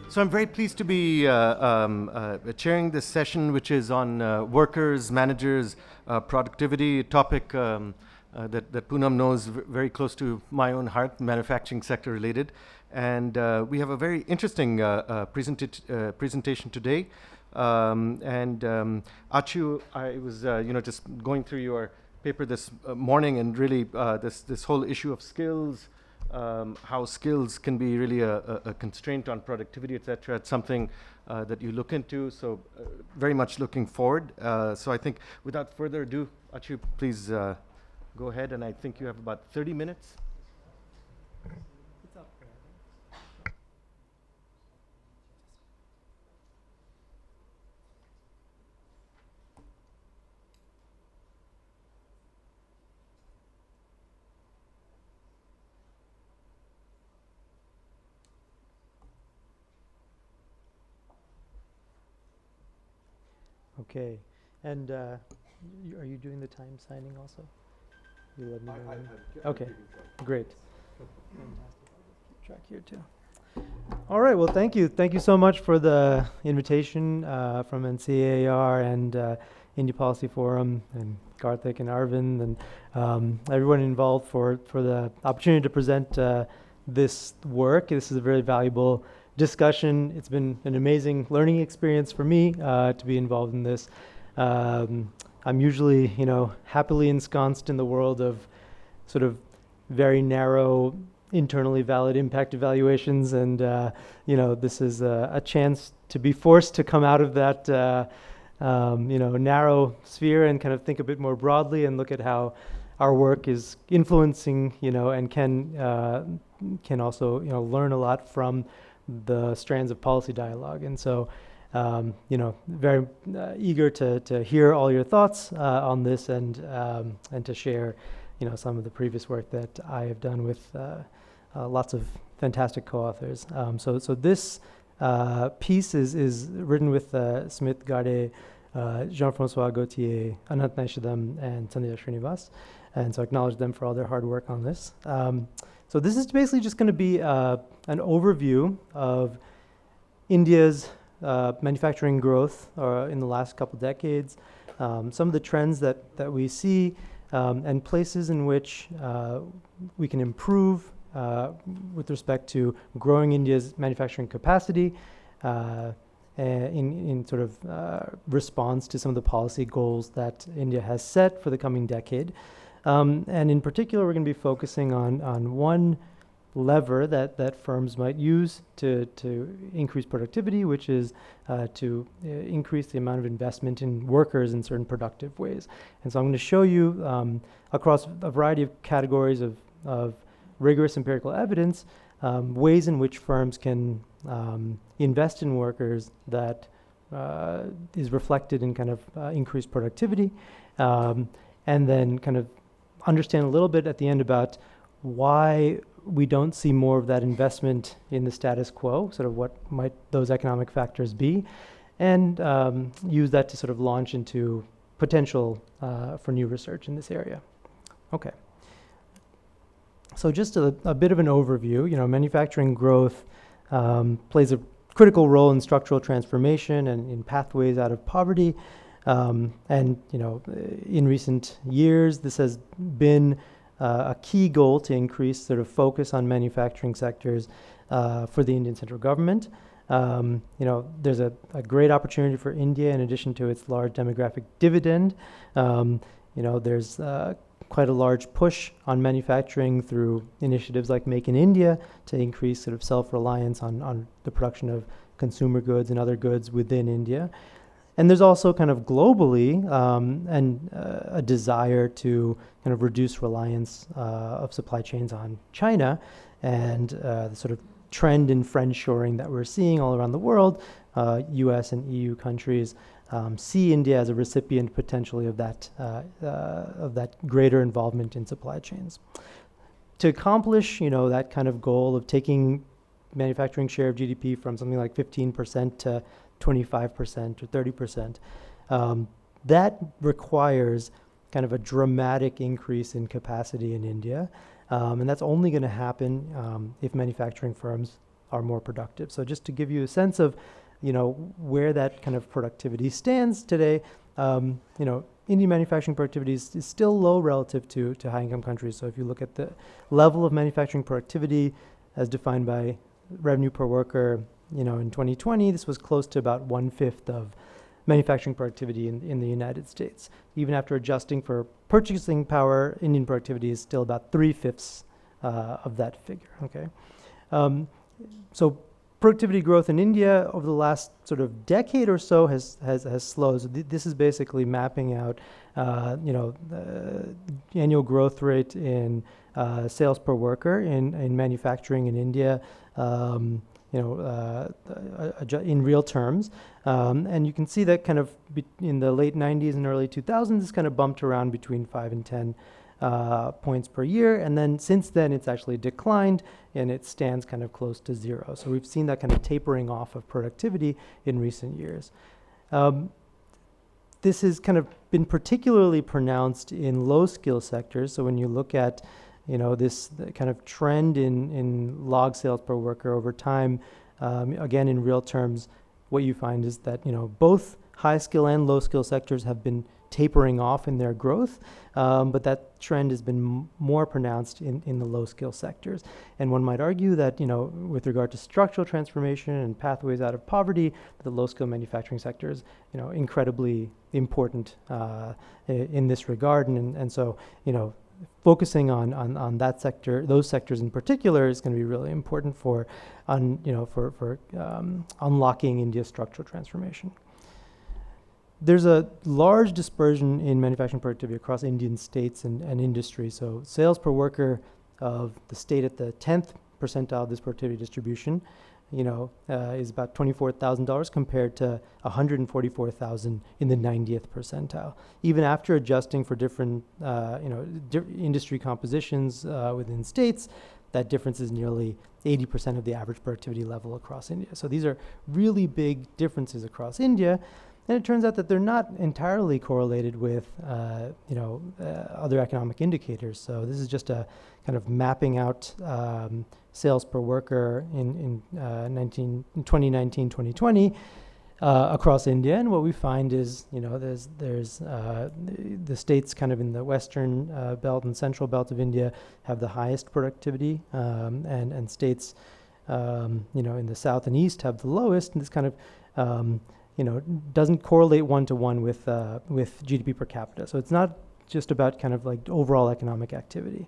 So I'm very pleased to be chairing this session, which is on workers, managers, productivity, a topic that Poonam knows very close to my own heart, manufacturing sector related. And we have a very interesting presentation today. Achu, I was just going through your paper this morning, and really this whole issue of skills, how skills can be really a constraint on productivity, etc. It's something that you look into, so very much looking forward. So I think without further ado, Achu, please go ahead, and I think you have about 30 minutes. Okay, and are you doing the time signing also? You let me know. Okay, great. Fantastic. Keep track here too. All right. Well, thank you. Thank you so much for the invitation from NCAER and India Policy Forum and Karthik and Arvind and everyone involved for the opportunity to present this work. This is a very valuable discussion. It's been an amazing learning experience for me to be involved in this. I'm usually, happily ensconced in the world of sort of very narrow, internally valid impact evaluations, and this is a chance to be forced to come out of that, narrow sphere and kind of think a bit more broadly and look at how our work is influencing, and can also, learn a lot from the strands of policy dialogue. And so, very eager to hear all your thoughts on this and to share, some of the previous work that I have done with lots of fantastic co-authors. So this piece is written with Smit Gade, Jean-Francois Gauthier, Anant Nyshadham, and Sandhya Srinivas. And so I acknowledge them for all their hard work on this. So this is basically just going to be an overview of India's manufacturing growth in the last couple decades, some of the trends that we see, and places in which we can improve with respect to growing India's manufacturing capacity in sort of response to some of the policy goals that India has set for the coming decade. And in particular, we're going to be focusing on one lever that firms might use to increase productivity, which is to increase the amount of investment in workers in certain productive ways. And so I'm going to show you across a variety of categories of rigorous empirical evidence, ways in which firms can invest in workers that is reflected in kind of increased productivity, and then kind of understand a little bit at the end about why we don't see more of that investment in the status quo, sort of what might those economic factors be, and use that to sort of launch into potential for new research in this area. Okay. So just a bit of an overview. Manufacturing growth plays a critical role in structural transformation and in pathways out of poverty. In recent years, this has been a key goal to increase sort of focus on manufacturing sectors for the Indian central government. There's a great opportunity for India in addition to its large demographic dividend. There's quite a large push on manufacturing through initiatives like Make in India to increase sort of self-reliance on the production of consumer goods and other goods within India. And there's also kind of globally a desire to kind of reduce reliance of supply chains on China, and the sort of trend in friendshoring that we're seeing all around the world. US and EU countries see India as a recipient potentially of that greater involvement in supply chains. To accomplish, that kind of goal of taking manufacturing share of GDP from something like 15% to 25% or 30%, that requires kind of a dramatic increase in capacity in India. And that's only going to happen if manufacturing firms are more productive. So just to give you a sense of, where that kind of productivity stands today, Indian manufacturing productivity is still low relative to high-income countries. So if you look at the level of manufacturing productivity as defined by revenue per worker, in 2020, this was close to about 1/5 of manufacturing productivity in the United States. Even after adjusting for purchasing power, Indian productivity is still about 3/5 of that figure, okay? So productivity growth in India over the last sort of decade or so has slowed. So this is basically mapping out, the annual growth rate in sales per worker in manufacturing in India, in real terms. And you can see that kind of in the late 90s and early 2000s, it's kind of bumped around between 5 and 10 points per year. And then since then, it's actually declined and it stands kind of close to 0. So we've seen that kind of tapering off of productivity in recent years. This has kind of been particularly pronounced in low skill sectors. So when you look at this kind of trend in log sales per worker over time, again, in real terms, what you find is that, both high skill and low skill sectors have been tapering off in their growth, but that trend has been more pronounced in the low skill sectors. And one might argue that, with regard to structural transformation and pathways out of poverty, the low skill manufacturing sector is, incredibly important in this regard. And so, focusing on that sector, those sectors in particular, is going to be really important for unlocking India's structural transformation. There's a large dispersion in manufacturing productivity across Indian states and industry. So sales per worker of the state at the 10th percentile of this productivity distribution, is about $24,000 compared to $144,000 in the 90th percentile. Even after adjusting for different, industry compositions within states, that difference is nearly 80% of the average productivity level across India. So these are really big differences across India. And it turns out that they're not entirely correlated with, other economic indicators. So this is just a kind of mapping out sales per worker in 2019, 2020 across India. And what we find is, there's the states kind of in the western belt and central belt of India have the highest productivity, and states, in the south and east have the lowest. And this kind of doesn't correlate one-to-one with GDP per capita. So it's not just about kind of like overall economic activity.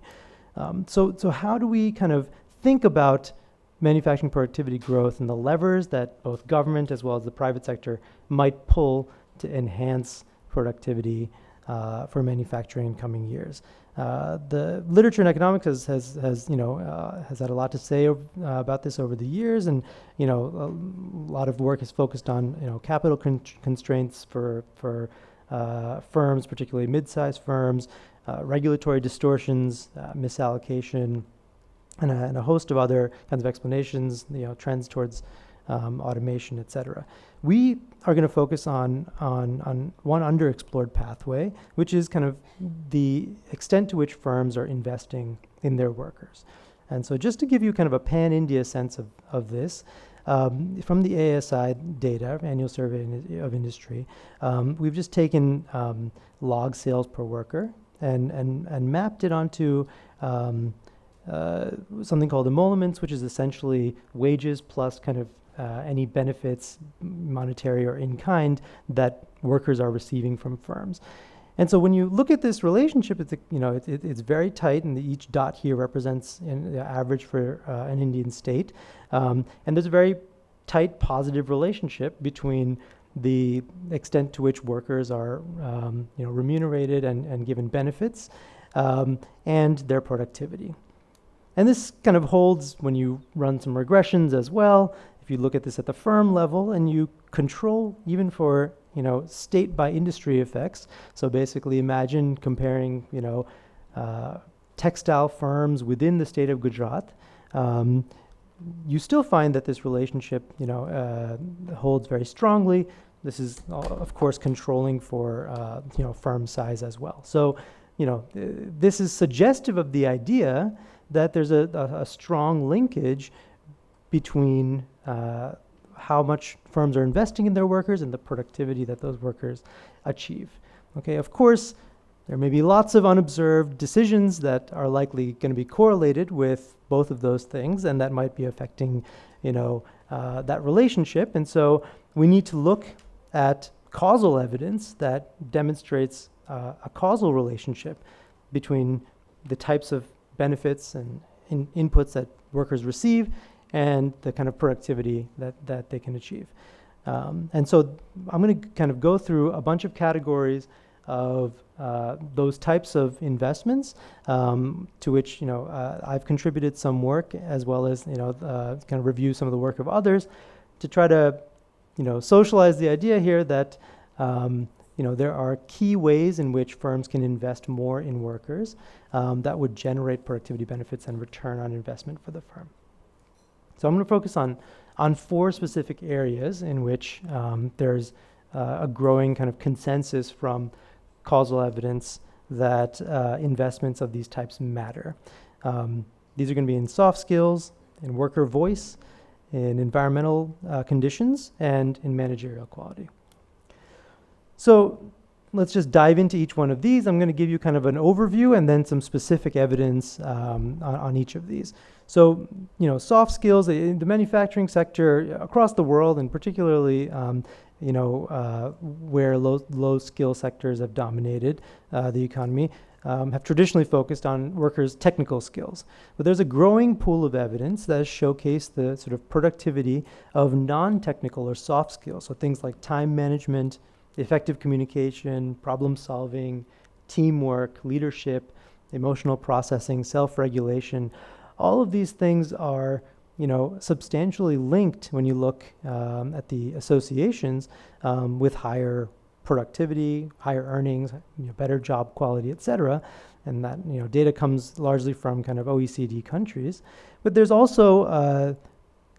So how do we kind of think about manufacturing productivity growth and the levers that both government as well as the private sector might pull to enhance productivity for manufacturing in coming years? The literature in economics has had a lot to say about this over the years, and a lot of work is focused on capital constraints for firms, particularly mid-sized firms, regulatory distortions, misallocation, and a host of other kinds of explanations, trends towards automation, etc. We are going to focus on one underexplored pathway, which is kind of the extent to which firms are investing in their workers. And so just to give you kind of a pan-India sense of this, from the ASI data, Annual Survey of Industry, we've just taken log sales per worker and mapped it onto something called emoluments, which is essentially wages plus kind of any benefits, monetary or in kind, that workers are receiving from firms. And so when you look at this relationship, it's very tight, and each dot here represents the average for an Indian state. And there's a very tight positive relationship between the extent to which workers are remunerated and given benefits and their productivity. And this kind of holds when you run some regressions as well. If you look at this at the firm level and you control even for state by industry effects. So basically imagine comparing textile firms within the state of Gujarat. You still find that this relationship holds very strongly. This is of course controlling for firm size as well. So this is suggestive of the idea that there's a strong linkage between how much firms are investing in their workers and the productivity that those workers achieve. Okay, of course, there may be lots of unobserved decisions that are likely going to be correlated with both of those things, and that might be affecting, that relationship. And so we need to look at causal evidence that demonstrates a causal relationship between the types of benefits and inputs that workers receive and the kind of productivity that they can achieve. And so I'm going to kind of go through a bunch of categories of those types of investments, to which I've contributed some work, as well as kind of review some of the work of others, to try to socialize the idea here that there are key ways in which firms can invest more in workers that would generate productivity benefits and return on investment for the firm. So I'm going to focus on 4 specific areas in which there's a growing kind of consensus from causal evidence that investments of these types matter. These are going to be in soft skills, in worker voice, in environmental conditions, and in managerial quality. So let's just dive into each one of these. I'm going to give you kind of an overview and then some specific evidence on each of these. So, soft skills in the manufacturing sector across the world, and particularly, where low skill sectors have dominated the economy, have traditionally focused on workers' technical skills. But there's a growing pool of evidence that has showcased the sort of productivity of non-technical or soft skills. So things like time management, effective communication, problem solving, teamwork, leadership, emotional processing, self-regulation. All of these things are, substantially linked when you look at the associations with higher productivity, higher earnings, better job quality, et cetera. And that, data comes largely from kind of OECD countries. But there's also a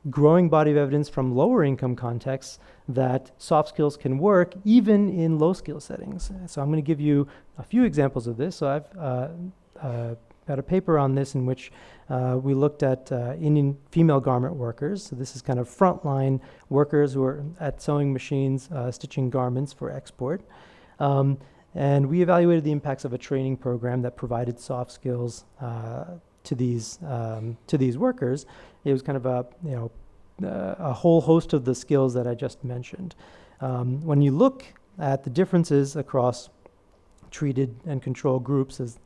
growing body of evidence from lower income contexts that soft skills can work even in low skill settings. So I'm going to give you a few examples of this. So I've got a paper on this in which we looked at Indian female garment workers. So this is kind of frontline workers who are at sewing machines, stitching garments for export. And we evaluated the impacts of a training program that provided soft skills to these workers. It was kind of a whole host of the skills that I just mentioned. When you look at the differences across treated and control groups, as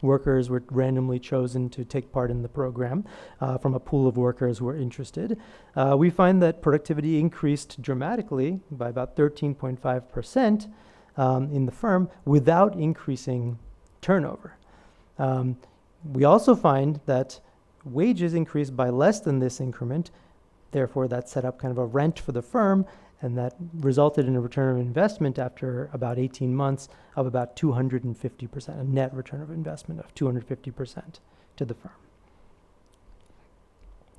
workers were randomly chosen to take part in the program from a pool of workers who were interested, we find that productivity increased dramatically by about 13.5% in the firm without increasing turnover. We also find that wages increased by less than this increment. Therefore, that set up kind of a rent for the firm, and that resulted in a return of investment after about 18 months of about 250%, a net return of investment of 250% to the firm.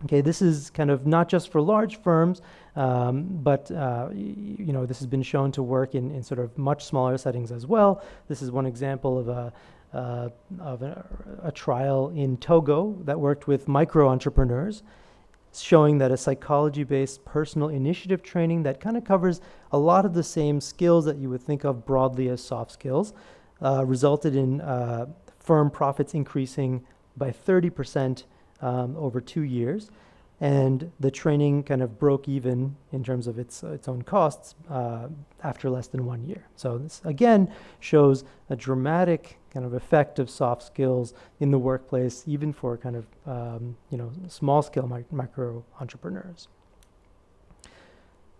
Okay, this is kind of not just for large firms, but this has been shown to work in sort of much smaller settings as well. This is one example of a trial in Togo that worked with micro entrepreneurs, showing that a psychology-based personal initiative training that kind of covers a lot of the same skills that you would think of broadly as soft skills resulted in firm profits increasing by 30% over 2 years. And the training kind of broke even in terms of its own costs after less than 1 year. So this, again, shows a dramatic kind of effect of soft skills in the workplace, even for kind of, small-scale micro entrepreneurs.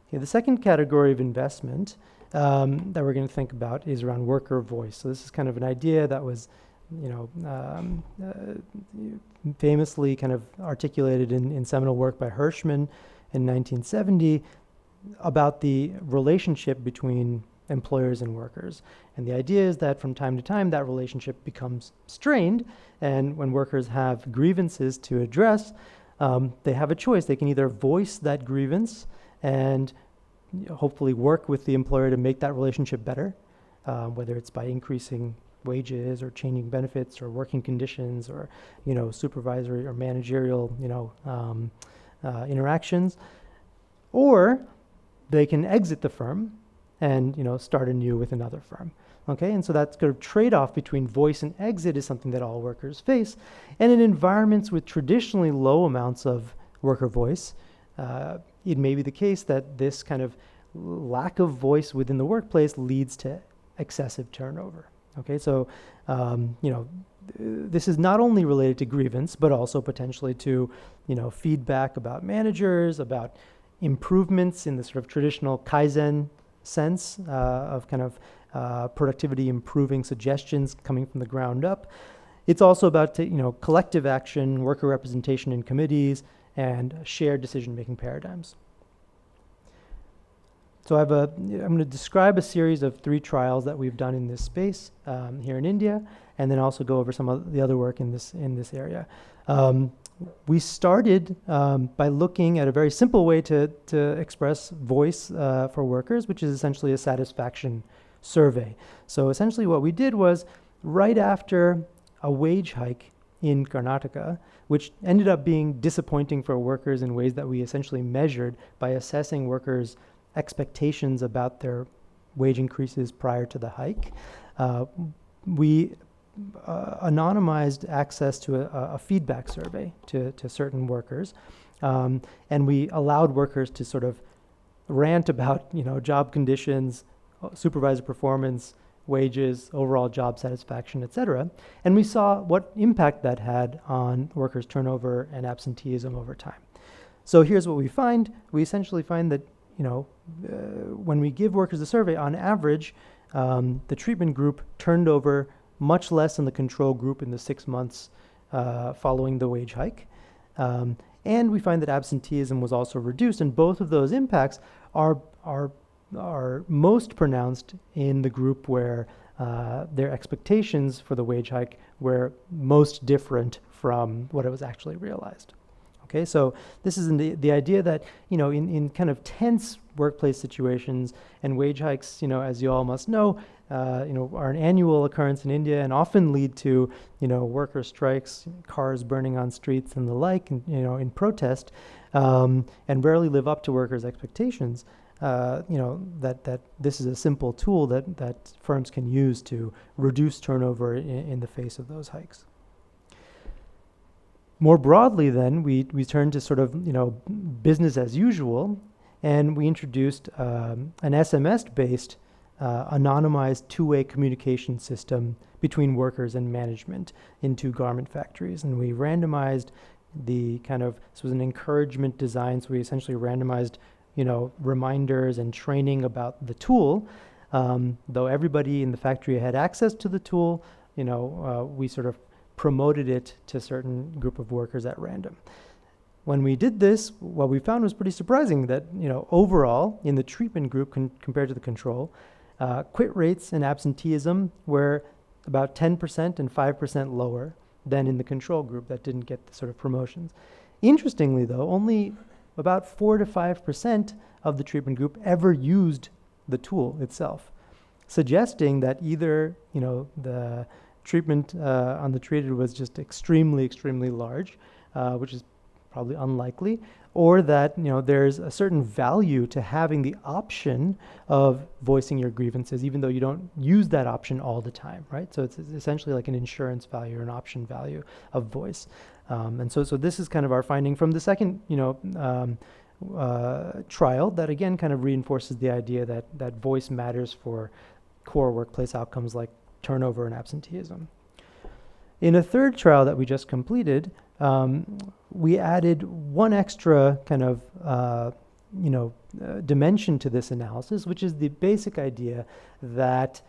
Okay, the second category of investment that we're going to think about is around worker voice. So this is kind of an idea that was famously kind of articulated in seminal work by Hirschman in 1970 about the relationship between employers and workers. And the idea is that from time to time that relationship becomes strained, and when workers have grievances to address, they have a choice. They can either voice that grievance and hopefully work with the employer to make that relationship better, whether it's by increasing wages or changing benefits or working conditions or supervisory or managerial interactions, or they can exit the firm and start anew with another firm. Okay, and so that sort of trade-off between voice and exit is something that all workers face. And in environments with traditionally low amounts of worker voice, it may be the case that this kind of lack of voice within the workplace leads to excessive turnover. Okay, so this is not only related to grievance, but also potentially to feedback about managers, about improvements in the sort of traditional Kaizen sense of kind of productivity improving suggestions coming from the ground up. It's also about collective action, worker representation in committees, and shared decision-making paradigms. So I'm going to describe a series of 3 trials that we've done in this space here in India, and then also go over some of the other work in this area. We started by looking at a very simple way to express voice for workers, which is essentially a satisfaction survey. So essentially what we did was, right after a wage hike in Karnataka, which ended up being disappointing for workers in ways that we essentially measured by assessing workers' expectations about their wage increases prior to the hike, we anonymized access to a feedback survey to certain workers, and we allowed workers to sort of rant about job conditions, supervisor performance, wages, overall job satisfaction, etc. And we saw what impact that had on workers' turnover and absenteeism over time. So here's what we find. We essentially find that when we give workers a survey, on average, the treatment group turned over much less than the control group in the 6 months following the wage hike. And we find that absenteeism was also reduced, and both of those impacts are most pronounced in the group where their expectations for the wage hike were most different from what it was actually realized. Okay, so this is the idea that in kind of tense workplace situations, and wage hikes, as you all must know, are an annual occurrence in India and often lead to worker strikes, cars burning on streets and the like, and, in protest, and rarely live up to workers' expectations. That this is a simple tool that firms can use to reduce turnover in the face of those hikes. More broadly then, we turned to sort of, business as usual, and we introduced an SMS-based anonymized two-way communication system between workers and management in 2 garment factories. And we randomized this was an encouragement design, so we essentially randomized reminders and training about the tool. Though everybody in the factory had access to the tool, we sort of promoted it to a certain group of workers at random. When we did this, what we found was pretty surprising, that overall in the treatment group compared to the control, quit rates and absenteeism were about 10% and 5% lower than in the control group that didn't get the sort of promotions. Interestingly though, only about 4 to 5% of the treatment group ever used the tool itself, suggesting that either the treatment on the treated was just extremely, extremely large, which is probably unlikely, or that there's a certain value to having the option of voicing your grievances, even though you don't use that option all the time, right? So it's essentially like an insurance value or an option value of voice. And so this is kind of our finding from the second, trial that again kind of reinforces the idea that voice matters for core workplace outcomes like turnover and absenteeism. In a third trial that we just completed, we added one extra kind of dimension to this analysis, which is the basic idea that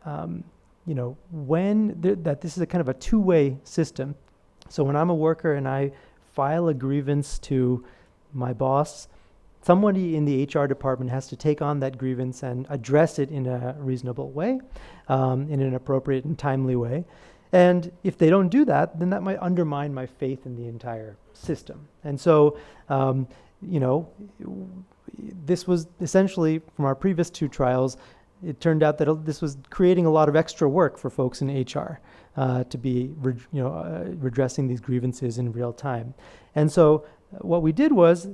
that this is a kind of a two-way system. So when I'm a worker and I file a grievance to my boss, somebody in the HR department has to take on that grievance and address it in a reasonable way, in an appropriate and timely way. And if they don't do that, then that might undermine my faith in the entire system. And so, this was essentially, from our previous 2 trials, it turned out that this was creating a lot of extra work for folks in HR to be redressing these grievances in real time. And so what we did was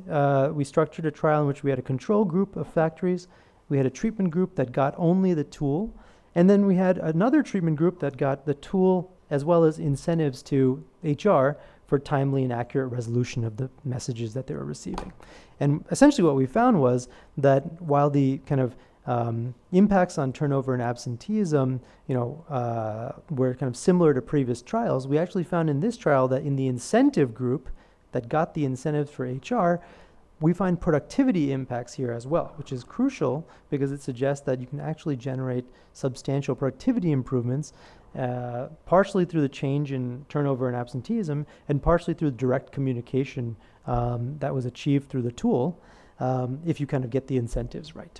we structured a trial in which we had a control group of factories, we had a treatment group that got only the tool, and then we had another treatment group that got the tool as well as incentives to HR for timely and accurate resolution of the messages that they were receiving. And essentially what we found was that while the kind of impacts on turnover and absenteeism, were kind of similar to previous trials, we actually found in this trial that in the incentive group that got the incentives for HR, we find productivity impacts here as well, which is crucial because it suggests that you can actually generate substantial productivity improvements, partially through the change in turnover and absenteeism, and partially through direct communication that was achieved through the tool, if you kind of get the incentives right.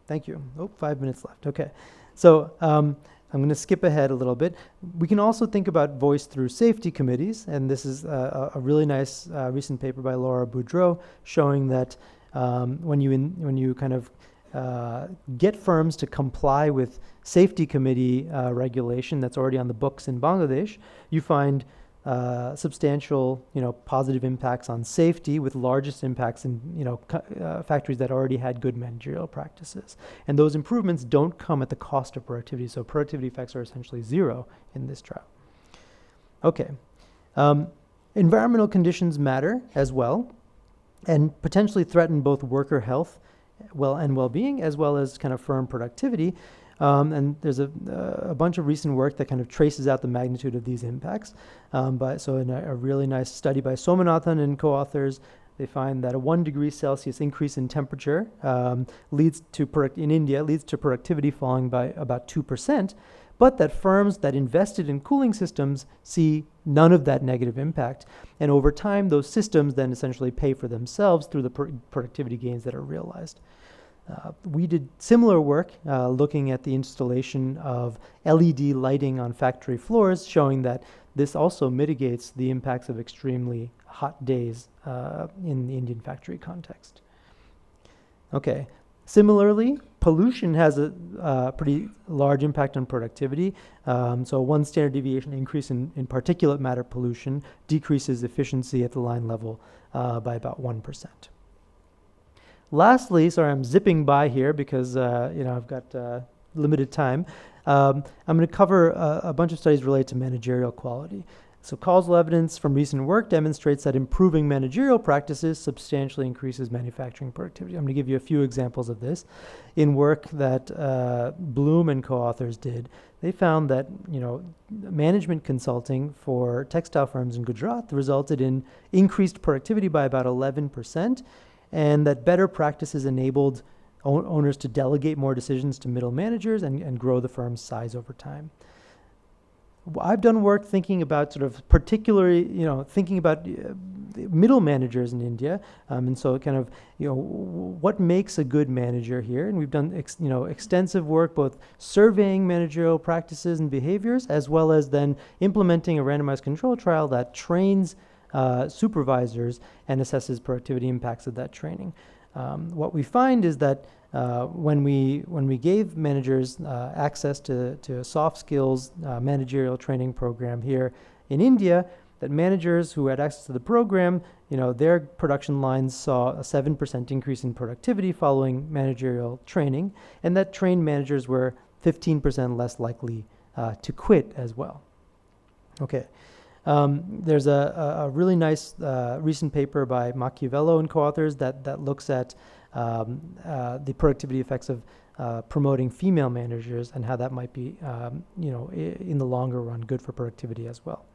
Thank you. Oh, 5 minutes left. Okay. So I'm going to skip ahead a little bit. We can also think about voice through safety committees, and this is a really nice recent paper by Laura Boudreau showing that when you kind of get firms to comply with safety committee regulation that's already on the books in Bangladesh, you find substantial, positive impacts on safety, with largest impacts in, factories that already had good managerial practices. And those improvements don't come at the cost of productivity, so productivity effects are essentially zero in this trial. Okay. Environmental conditions matter as well, and potentially threaten both worker health and well-being, as well as kind of firm productivity. And there's a bunch of recent work that kind of traces out the magnitude of these impacts. So in a really nice study by Somanathan and co-authors, they find that a 1 degree Celsius increase in temperature in India leads to productivity falling by about 2%, but that firms that invested in cooling systems see none of that negative impact. And over time, those systems then essentially pay for themselves through the productivity gains that are realized. We did similar work looking at the installation of LED lighting on factory floors, showing that this also mitigates the impacts of extremely hot days in the Indian factory context. Okay. Similarly, pollution has a pretty large impact on productivity. So 1 standard deviation increase in particulate matter pollution decreases efficiency at the line level by about 1%. Lastly, sorry, I'm zipping by here because I've got limited time. I'm going to cover a bunch of studies related to managerial quality. So causal evidence from recent work demonstrates that improving managerial practices substantially increases manufacturing productivity. I'm going to give you a few examples of this. In work that Bloom and co-authors did, they found that management consulting for textile firms in Gujarat resulted in increased productivity by about 11%, and that better practices enabled owners to delegate more decisions to middle managers and grow the firm's size over time. I've done work thinking about particularly, thinking about middle managers in India, and so kind of, what makes a good manager here? And we've done, extensive work both surveying managerial practices and behaviors, as well as then implementing a randomized control trial that trains supervisors and assesses productivity impacts of that training. What we find is that when we gave managers access to a soft skills managerial training program here in India, that managers who had access to the program, their production lines saw a 7% increase in productivity following managerial training, and that trained managers were 15% less likely to quit as well. Okay. There's a really nice recent paper by Machiavello and co-authors that looks at the productivity effects of promoting female managers and how that might be, in the longer run, good for productivity as well.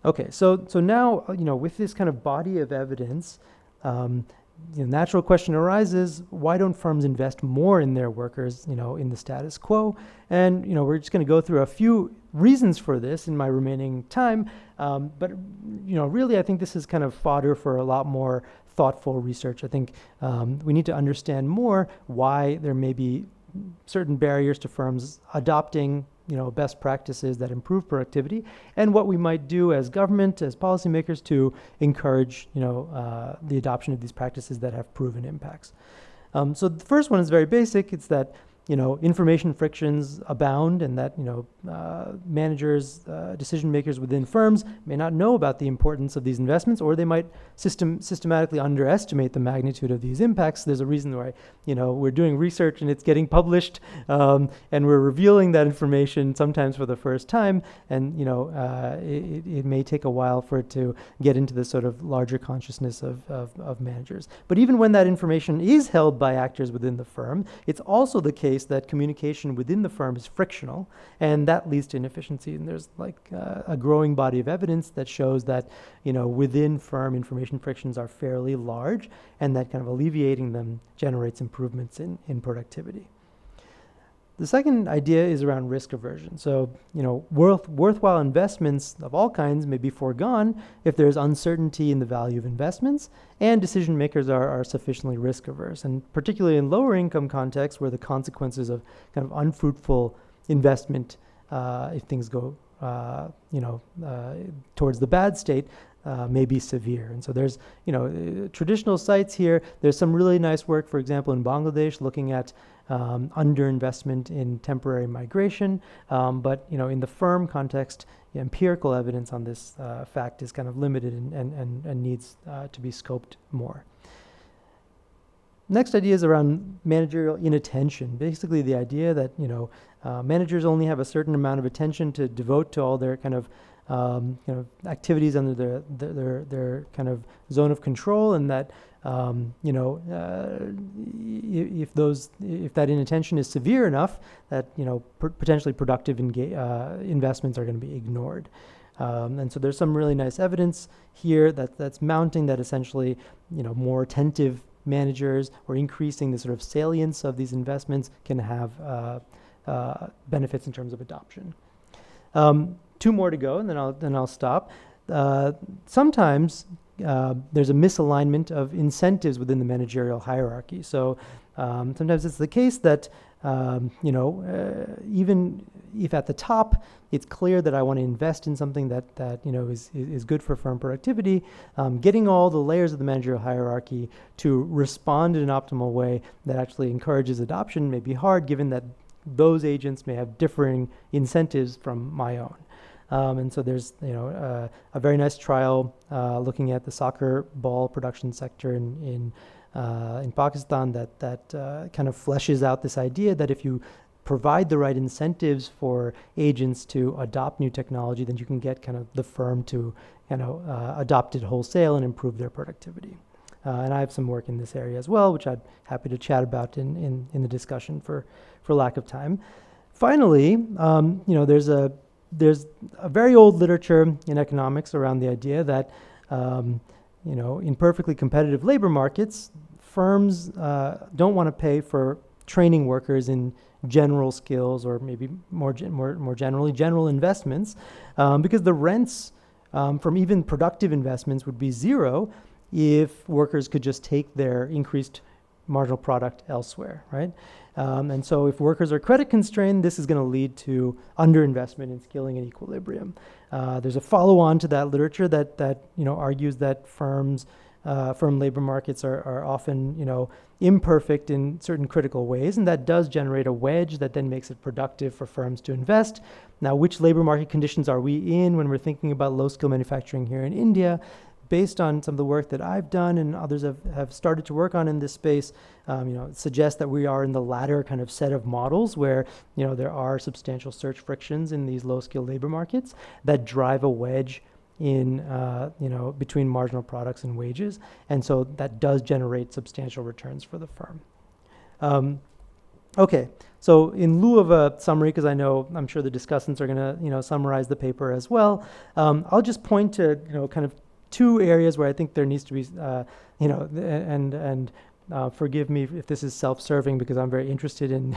Okay, so now, with this kind of body of evidence, the natural question arises, why don't firms invest more in their workers, in the status quo? And, we're just going to go through a few reasons for this in my remaining time. But, really, I think this is kind of fodder for a lot more thoughtful research. I think we need to understand more why there may be certain barriers to firms adopting best practices that improve productivity, and what we might do as government, as policymakers, to encourage, the adoption of these practices that have proven impacts. So the first one is very basic. It's that, information frictions abound, and that, managers, decision makers within firms may not know about the importance of these investments, or they might systematically underestimate the magnitude of these impacts. There's a reason why, we're doing research and it's getting published, and we're revealing that information sometimes for the first time, and, it may take a while for it to get into the sort of larger consciousness of managers. But even when that information is held by actors within the firm, it's also the case that communication within the firm is frictional, and that leads to inefficiency. And there's a growing body of evidence that shows that, within firm information frictions are fairly large, and that kind of alleviating them generates improvements in productivity. The second idea is around risk aversion. So, worthwhile investments of all kinds may be foregone if there's uncertainty in the value of investments and decision makers are sufficiently risk averse. And particularly in lower income contexts where the consequences of kind of unfruitful investment, if things go, towards the bad state, may be severe. And so there's, traditional sites here. There's some really nice work, for example, in Bangladesh, looking at underinvestment in temporary migration. But, in the firm context, empirical evidence on this fact is kind of limited and needs to be scoped more. Next idea is around managerial inattention. Basically, the idea that, managers only have a certain amount of attention to devote to all their kind of activities under their kind of zone of control, and that if that inattention is severe enough, that potentially productive investments are going to be ignored. And so there's some really nice evidence here that's mounting that essentially more attentive managers or increasing the sort of salience of these investments can have benefits in terms of adoption. Two more to go, and then I'll stop. Sometimes there's a misalignment of incentives within the managerial hierarchy. So sometimes it's the case that even if at the top it's clear that I want to invest in something that is good for firm productivity, getting all the layers of the managerial hierarchy to respond in an optimal way that actually encourages adoption may be hard, given that those agents may have differing incentives from my own. And so there's a very nice trial looking at the soccer ball production sector in Pakistan that kind of fleshes out this idea that if you provide the right incentives for agents to adopt new technology, then you can get kind of the firm to adopt it wholesale and improve their productivity. And I have some work in this area as well, which I'd happy to chat about in the discussion for lack of time. Finally, there's a very old literature in economics around the idea that, in perfectly competitive labor markets, firms don't want to pay for training workers in general skills, or maybe more generally general investments, because the rents from even productive investments would be zero if workers could just take their increased marginal product elsewhere, right? And so if workers are credit constrained, this is going to lead to underinvestment in skilling and equilibrium. There's a follow-on to that literature that argues that firm labor markets are often imperfect in certain critical ways, and that does generate a wedge that then makes it productive for firms to invest. Now, which labor market conditions are we in when we're thinking about low-skill manufacturing here in India? Based on some of the work that I've done and others have started to work on in this space, it suggests that we are in the latter kind of set of models where, there are substantial search frictions in these low-skill labor markets that drive a wedge in, between marginal products and wages. And so that does generate substantial returns for the firm. Okay, so in lieu of a summary, because I'm sure the discussants are going to, summarize the paper as well, I'll just point to, kind of two areas where I think there needs to be, forgive me if this is self-serving, because I'm very interested in,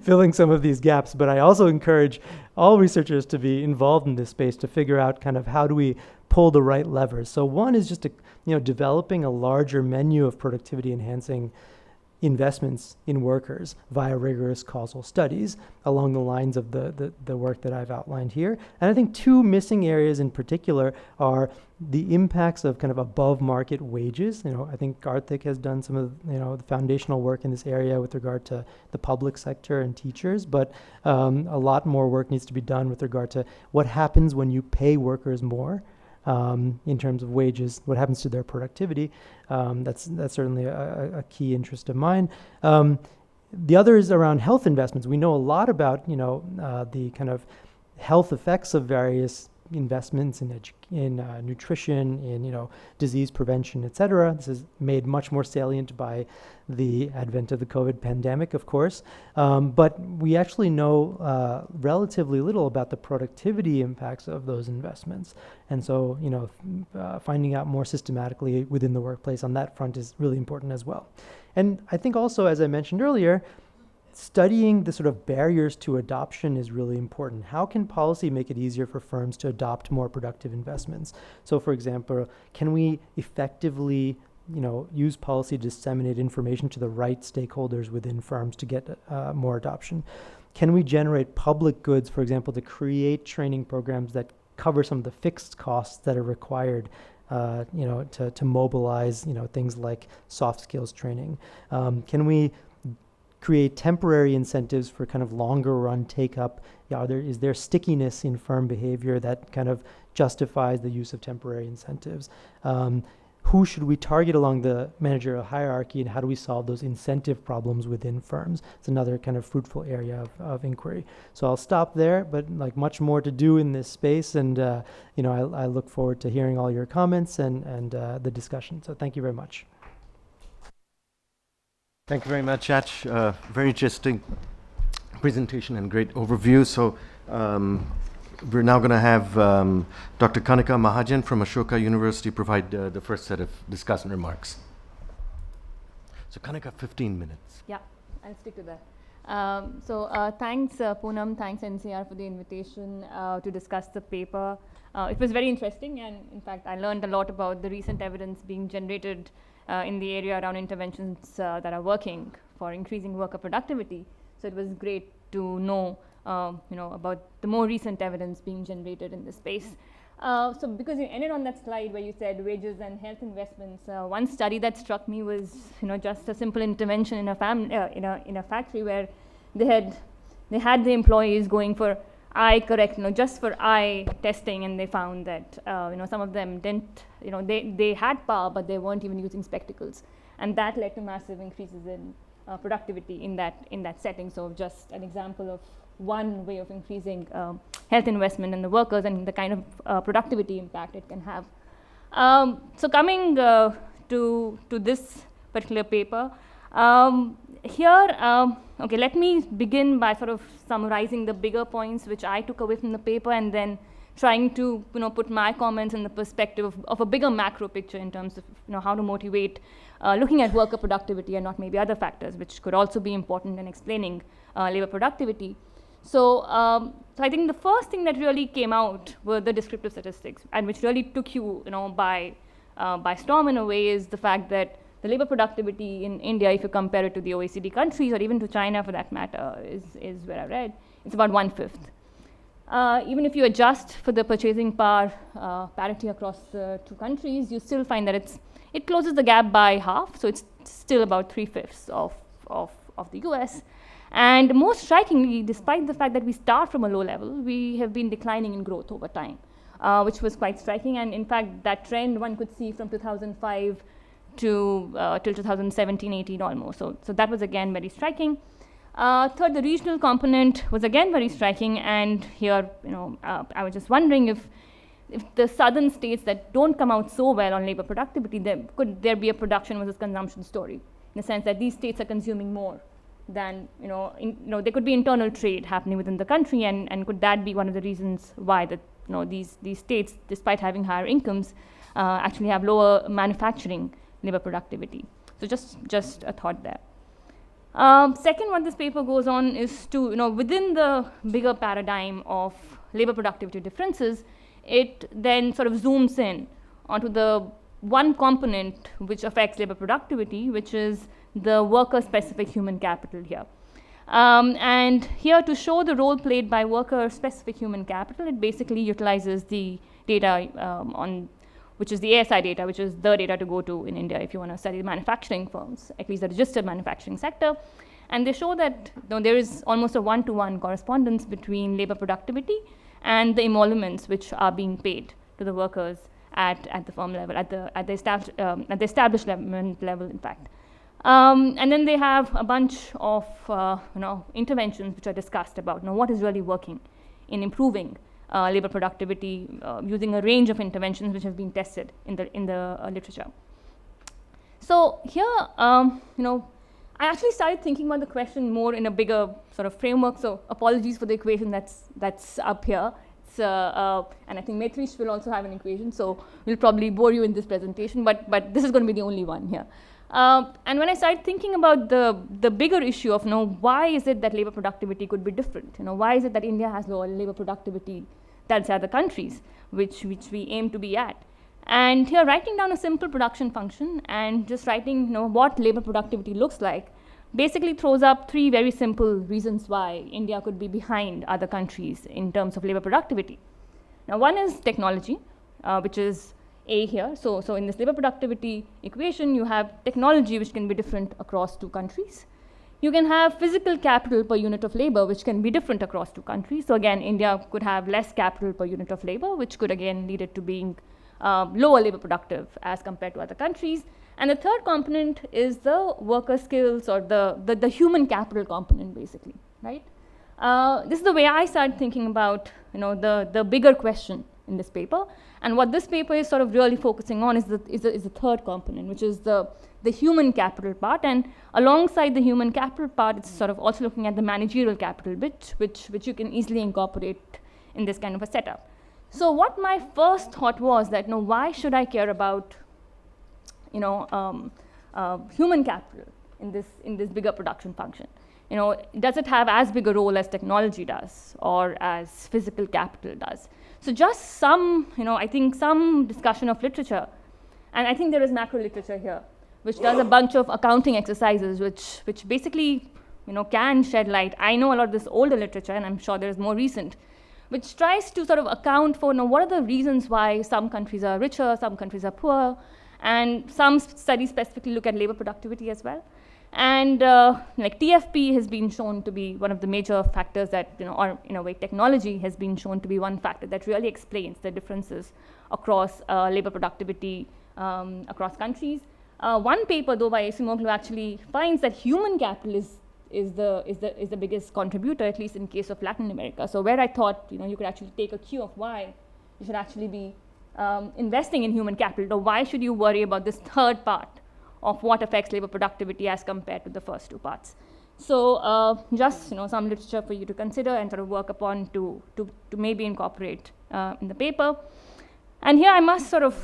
filling some of these gaps, but I also encourage all researchers to be involved in this space to figure out kind of how do we pull the right levers. So one is just developing a larger menu of productivity enhancing investments in workers via rigorous causal studies along the lines of the work that I've outlined here. And I think two missing areas in particular are the impacts of kind of above market wages. I think Garthik has done some of the foundational work in this area with regard to the public sector and teachers, but a lot more work needs to be done with regard to what happens when you pay workers more in terms of wages, what happens to their productivity. That's certainly a key interest of mine. The other is around health investments. We know a lot about the kind of health effects of various investments in nutrition, in disease prevention, et cetera. This is made much more salient by the advent of the COVID pandemic, of course. But we actually know relatively little about the productivity impacts of those investments. And so, finding out more systematically within the workplace on that front is really important as well. And I think also, as I mentioned earlier, studying the sort of barriers to adoption is really important. How can policy make it easier for firms to adopt more productive investments? So, for example, can we effectively, use policy to disseminate information to the right stakeholders within firms to get more adoption? Can we generate public goods, for example, to create training programs that cover some of the fixed costs that are required to mobilize, things like soft skills training? Can we create temporary incentives for kind of longer run take up? Is there stickiness in firm behavior that kind of justifies the use of temporary incentives? Who should we target along the managerial hierarchy, and how do we solve those incentive problems within firms? It's another kind of fruitful area of inquiry. So I'll stop there, but much more to do in this space, and I look forward to hearing all your comments and the discussion. So thank you very much. Thank you very much, Ach. Very interesting presentation and great overview. So we're now going to have Dr. Kanika Mahajan from Ashoka University provide the first set of discussant remarks. So Kanika, 15 minutes. Yeah, I'll stick to that. Thanks Poonam, thanks NCAER for the invitation to discuss the paper. It was very interesting, and in fact I learned a lot about the recent evidence being generated in the area around interventions that are working for increasing worker productivity. So it was great to know about the more recent evidence being generated in this space. So because you ended on that slide where you said wages and health investments, one study that struck me was just a simple intervention in a in a factory where they had the employees going for eye just for eye testing, and they found that some of them didn't, they had power, but they weren't even using spectacles, and that led to massive increases in productivity in that setting. So just an example of one way of increasing health investment in the workers and the kind of productivity impact it can have. So coming to this particular paper, here, okay, let me begin by sort of summarizing the bigger points which I took away from the paper, and then trying to put my comments in the perspective of a bigger macro picture in terms of how to motivate looking at worker productivity and not maybe other factors which could also be important in explaining labor productivity. So, so I think the first thing that really came out were the descriptive statistics, and which really took you by storm in a way, is the fact that the labor productivity in India, if you compare it to the OECD countries, or even to China for that matter, is where I read, it's about 1/5. Even if you adjust for the purchasing power parity across the two countries, you still find that it closes the gap by half, so it's still about 3/5 of the US. And most strikingly, despite the fact that we start from a low level, we have been declining in growth over time, which was quite striking. And in fact, that trend one could see from 2005 to till 2017-18 almost. So that was again very striking. Third, the regional component was again very striking. And here, I was just wondering if the southern states that don't come out so well on labor productivity, could there be a production versus consumption story, in the sense that these states are consuming more than, there could be internal trade happening within the country, and could that be one of the reasons why these states, despite having higher incomes, actually have lower manufacturing labor productivity. So just a thought there. Second, what this paper goes on is to, within the bigger paradigm of labor productivity differences, it then sort of zooms in onto the one component which affects labor productivity, which is the worker-specific human capital here. And here, to show the role played by worker-specific human capital, it basically utilizes the data which is the ASI data, which is the data to go to in India if you want to study manufacturing firms, at least the registered manufacturing sector. And they show that there is almost a one-to-one correspondence between labor productivity and the emoluments which are being paid to the workers at the firm level, at the establishment level, in fact. And then they have a bunch of interventions which are discussed about what is really working in improving labor productivity using a range of interventions which have been tested in the literature. So here, I actually started thinking about the question more in a bigger sort of framework. So apologies for the equation that's up here. And I think Maitreesh will also have an equation, so we'll probably bore you in this presentation, but this is going to be the only one here. And when I started thinking about the bigger issue of why is it that labor productivity could be different? Why is it that India has lower labor productivity than other countries, which we aim to be at? And here, writing down a simple production function and just writing what labor productivity looks like basically throws up three very simple reasons why India could be behind other countries in terms of labor productivity. Now, one is technology, which is A here. So in this labor productivity equation, you have technology which can be different across two countries. You can have physical capital per unit of labor, which can be different across two countries. So again, India could have less capital per unit of labor, which could again lead it to being lower labor productive as compared to other countries. And the third component is the worker skills, or the human capital component, basically, right? This is the way I started thinking about the bigger question in this paper. And what this paper is sort of really focusing on is the third component, which is the human capital part. And alongside the human capital part, it's sort of also looking at the managerial capital bit, which you can easily incorporate in this kind of a setup. So what my first thought was that, why should I care about human capital in this bigger production function? Does it have as big a role as technology does, or as physical capital does? So just some, I think some discussion of literature, and I think there is macro literature here, which does a bunch of accounting exercises, which basically, can shed light. I know a lot of this older literature, and I'm sure there is more recent, which tries to sort of account for, what are the reasons why some countries are richer, some countries are poor, and some studies specifically look at labor productivity as well. And like TFP has been shown to be one of the major factors that, or in a way technology has been shown to be one factor that really explains the differences across labor productivity across countries. One paper, though, by HEC Montreal actually finds that human capital is the biggest contributor, at least in case of Latin America. So where I thought, you could actually take a cue of why you should actually be investing in human capital, or why should you worry about this third part of what affects labor productivity as compared to the first two parts. So just some literature for you to consider and sort of work upon to maybe incorporate in the paper. And here I must sort of,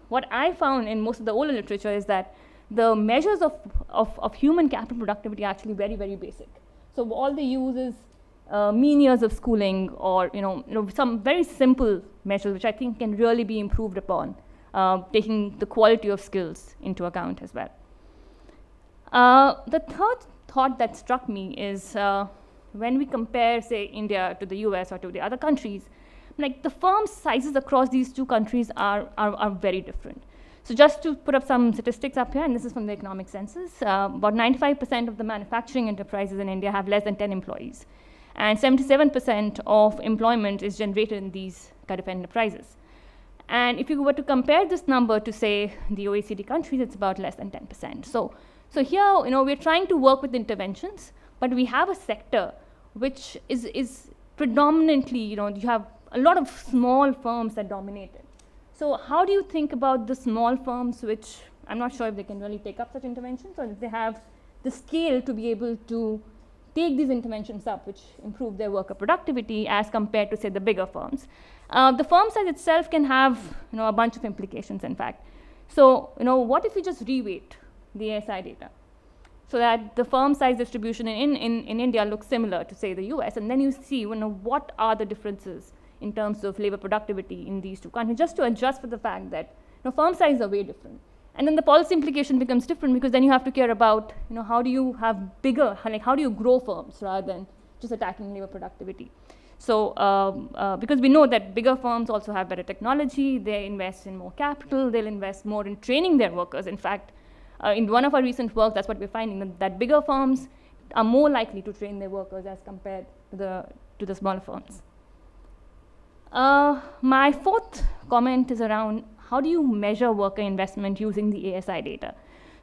what I found in most of the older literature is that the measures of human capital productivity are actually very, very basic. So all they use is mean years of schooling, or some very simple measures which I think can really be improved upon, taking the quality of skills into account as well. The third thought that struck me is when we compare, say, India to the US or to the other countries, like the firm sizes across these two countries are very different. So just to put up some statistics up here, and this is from the economic census, about 95% of the manufacturing enterprises in India have less than 10 employees. And 77% of employment is generated in these kind of enterprises. And if you were to compare this number to, say, the OECD countries, it's about less than 10%. So here, we're trying to work with interventions, but we have a sector which is predominantly, you have a lot of small firms that dominate it. So how do you think about the small firms, which I'm not sure if they can really take up such interventions, or if they have the scale to be able to take these interventions up, which improve their worker productivity as compared to, say, the bigger firms. The firm size itself can have, a bunch of implications, in fact. So, what if we just reweight the ASI data so that the firm size distribution in India looks similar to, say, the US, and then you see, what are the differences in terms of labor productivity in these two countries, just to adjust for the fact that, firm sizes are way different. And then the policy implication becomes different, because then you have to care about, how do you have bigger, how do you grow firms rather than just attacking labor productivity. So because we know that bigger firms also have better technology, they invest in more capital, they'll invest more in training their workers. In fact, in one of our recent work, that's what we're finding, that bigger firms are more likely to train their workers as compared to the smaller firms. My fourth comment is around, how do you measure worker investment using the ASI data?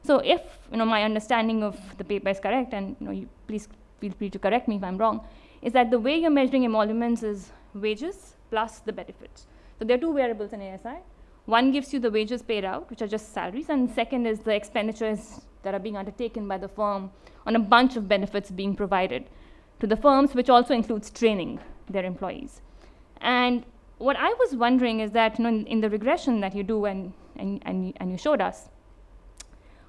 So if my understanding of the paper is correct, and you please feel free to correct me if I'm wrong, is that the way you're measuring emoluments is wages plus the benefits. So there are two variables in ASI. One gives you the wages paid out, which are just salaries, and second is the expenditures that are being undertaken by the firm on a bunch of benefits being provided to the firms, which also includes training their employees. And what I was wondering is that, in the regression that you do and you showed us,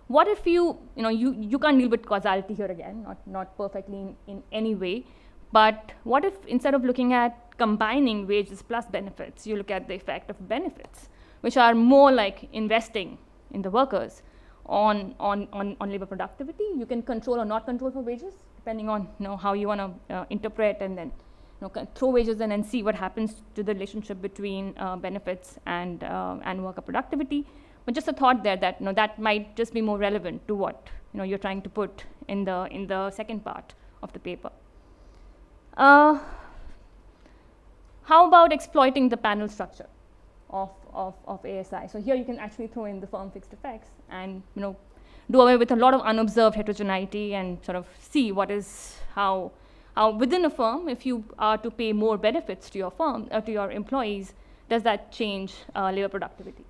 what if you can't deal with causality here again, not perfectly in any way, but what if instead of looking at combining wages plus benefits, you look at the effect of benefits, which are more like investing in the workers on labor productivity? You can control or not control for wages, depending on how you want to interpret, and then throw wages in and see what happens to the relationship between benefits and worker productivity. But just a thought there that that might just be more relevant to what you're trying to put in the second part of the paper. How about exploiting the panel structure of ASI? So here you can actually throw in the firm fixed effects and do away with a lot of unobserved heterogeneity and sort of see what is how within a firm, if you are to pay more benefits to your firm to your employees, does that change labor productivity?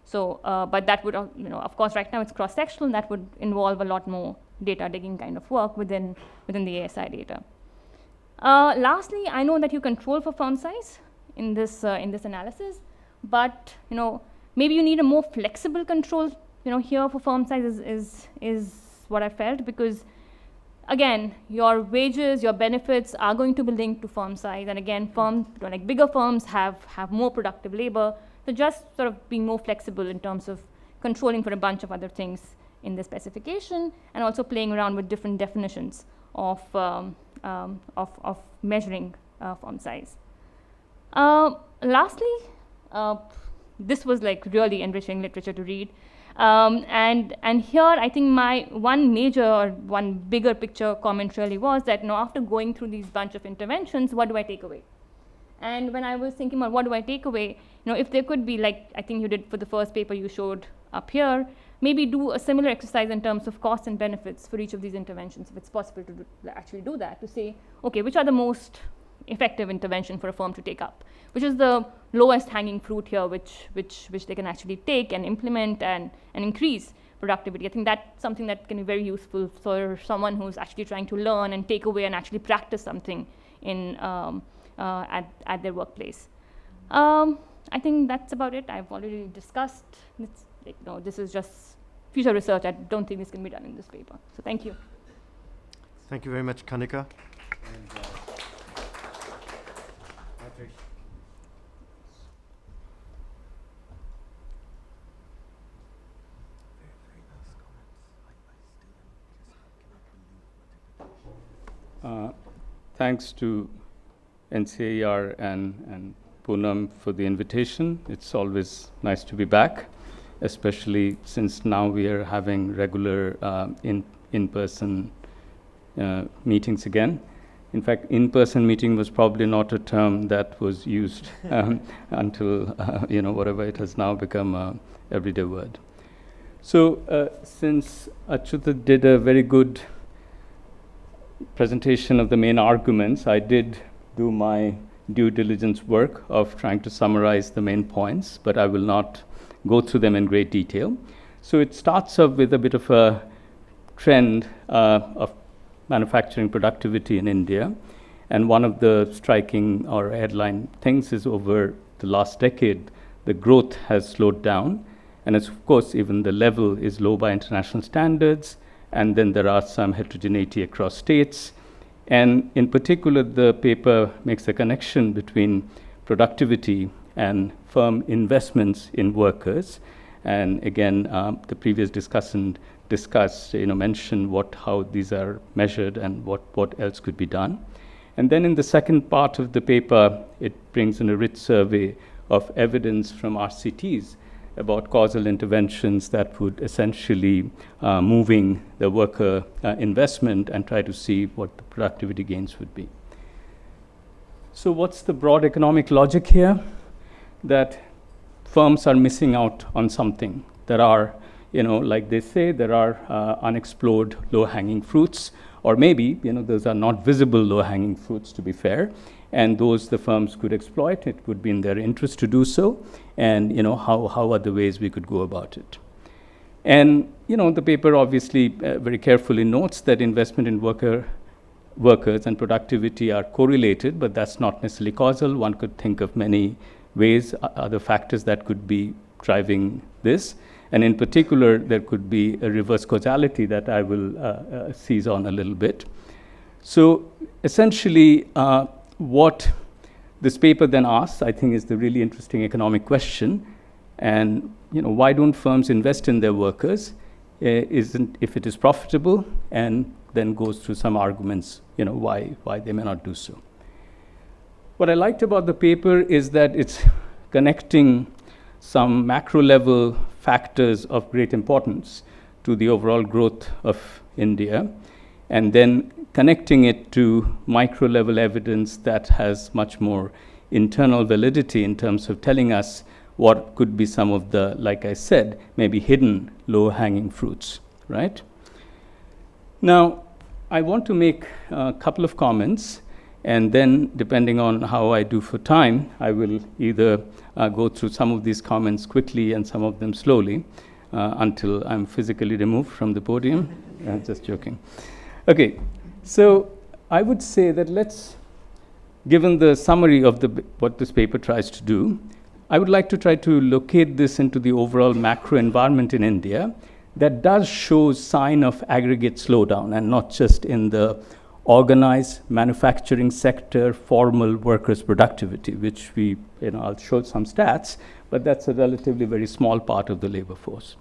So, but that would of course right now it's cross-sectional, and that would involve a lot more data digging kind of work within the ASI data. Lastly, I know that you control for firm size in this analysis, but maybe you need a more flexible control here for firm size is what I felt, because again, your wages, your benefits are going to be linked to firm size, and again, bigger firms have more productive labor. So just sort of being more flexible in terms of controlling for a bunch of other things in the specification, and also playing around with different definitions of measuring firm size. Lastly, this was like really enriching literature to read. And here I think my one major or one bigger picture comment really was that after going through these bunch of interventions, what do I take away? And when I was thinking about what do I take away, if there could be, like I think you did for the first paper you showed up here, maybe do a similar exercise in terms of costs and benefits for each of these interventions, if it's possible to actually do that, to say, okay, which are the most effective intervention for a firm to take up, which is the lowest hanging fruit here, which they can actually take and implement and increase productivity. I think that's something that can be very useful for someone who's actually trying to learn and take away and actually practice something in at their workplace. I think that's about it. I've already discussed. This is just future research. I don't think this can be done in this paper. So thank you. Thank you very much, Kanika. Thanks to NCAER and Poonam for the invitation. It's always nice to be back, especially since now we are having regular in-person meetings again. In fact, in-person meeting was probably not a term that was used until whatever it has now become an everyday word. So since Achyuta did a very good presentation of the main arguments, I did do my due diligence work of trying to summarize the main points, but I will not go through them in great detail. So it starts off with a bit of a trend of manufacturing productivity in India. And one of the striking or headline things is over the last decade, the growth has slowed down. And it's, of course, even the level is low by international standards. And then there are some heterogeneity across states. And in particular, the paper makes a connection between productivity and firm investments in workers. And again, the previous discussant discussed, mentioned how these are measured and what else could be done. And then in the second part of the paper, it brings in a rich survey of evidence from RCTs about causal interventions that would essentially moving the worker investment and try to see what the productivity gains would be. So what's the broad economic logic here? That firms are missing out on something. There are, like they say, there are unexplored low-hanging fruits, or maybe, those are not visible low-hanging fruits, to be fair, and those the firms could exploit. It would be in their interest to do so, and how are the ways we could go about it. And the paper obviously very carefully notes that investment in workers and productivity are correlated, but that's not necessarily causal. One could think of many ways, other factors that could be driving this. And in particular, there could be a reverse causality that I will seize on a little bit. So essentially, what this paper then asks, I think, is the really interesting economic question. And why don't firms invest in their workers? If it is profitable, and then goes through some arguments, why they may not do so. What I liked about the paper is that it's connecting some macro level factors of great importance to the overall growth of India, and then connecting it to micro level evidence that has much more internal validity in terms of telling us what could be some of the, like I said, maybe hidden low-hanging fruits, right? Now, I want to make a couple of comments, and then depending on how I do for time, I will either go through some of these comments quickly and some of them slowly until I'm physically removed from the podium. Just joking. Okay, so I would say that given the summary of what this paper tries to do, I would like to try to locate this into the overall macro environment in India that does show sign of aggregate slowdown, and not just in the organized manufacturing sector, formal workers' productivity, which I'll show some stats, but that's a relatively very small part of the labor force.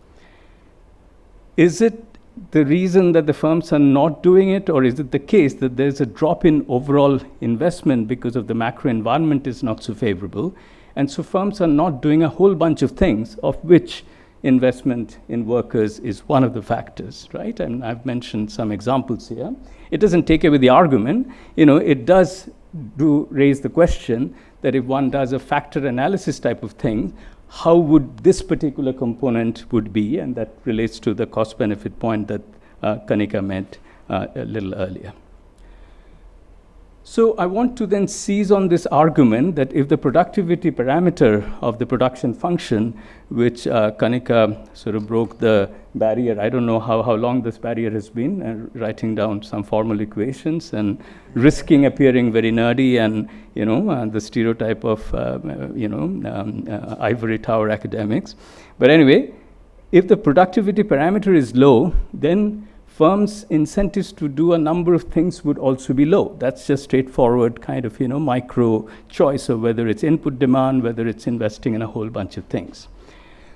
Is it the reason that the firms are not doing it, or is it the case that there's a drop in overall investment because of the macro environment is not so favorable, and so firms are not doing a whole bunch of things, of which investment in workers is one of the factors, right? And I've mentioned some examples here. It doesn't take away the argument. It does raise the question that if one does a factor analysis type of thing, how would this particular component would be? And that relates to the cost-benefit point that Kanika made a little earlier. So I want to then seize on this argument that if the productivity parameter of the production function, which Kanika sort of broke the barrier, I don't know how long this barrier has been, writing down some formal equations and risking appearing very nerdy and, the stereotype of, ivory tower academics. But anyway, if the productivity parameter is low, then firms' incentives to do a number of things would also be low. That's just straightforward kind of, micro choice of whether it's input demand, whether it's investing in a whole bunch of things.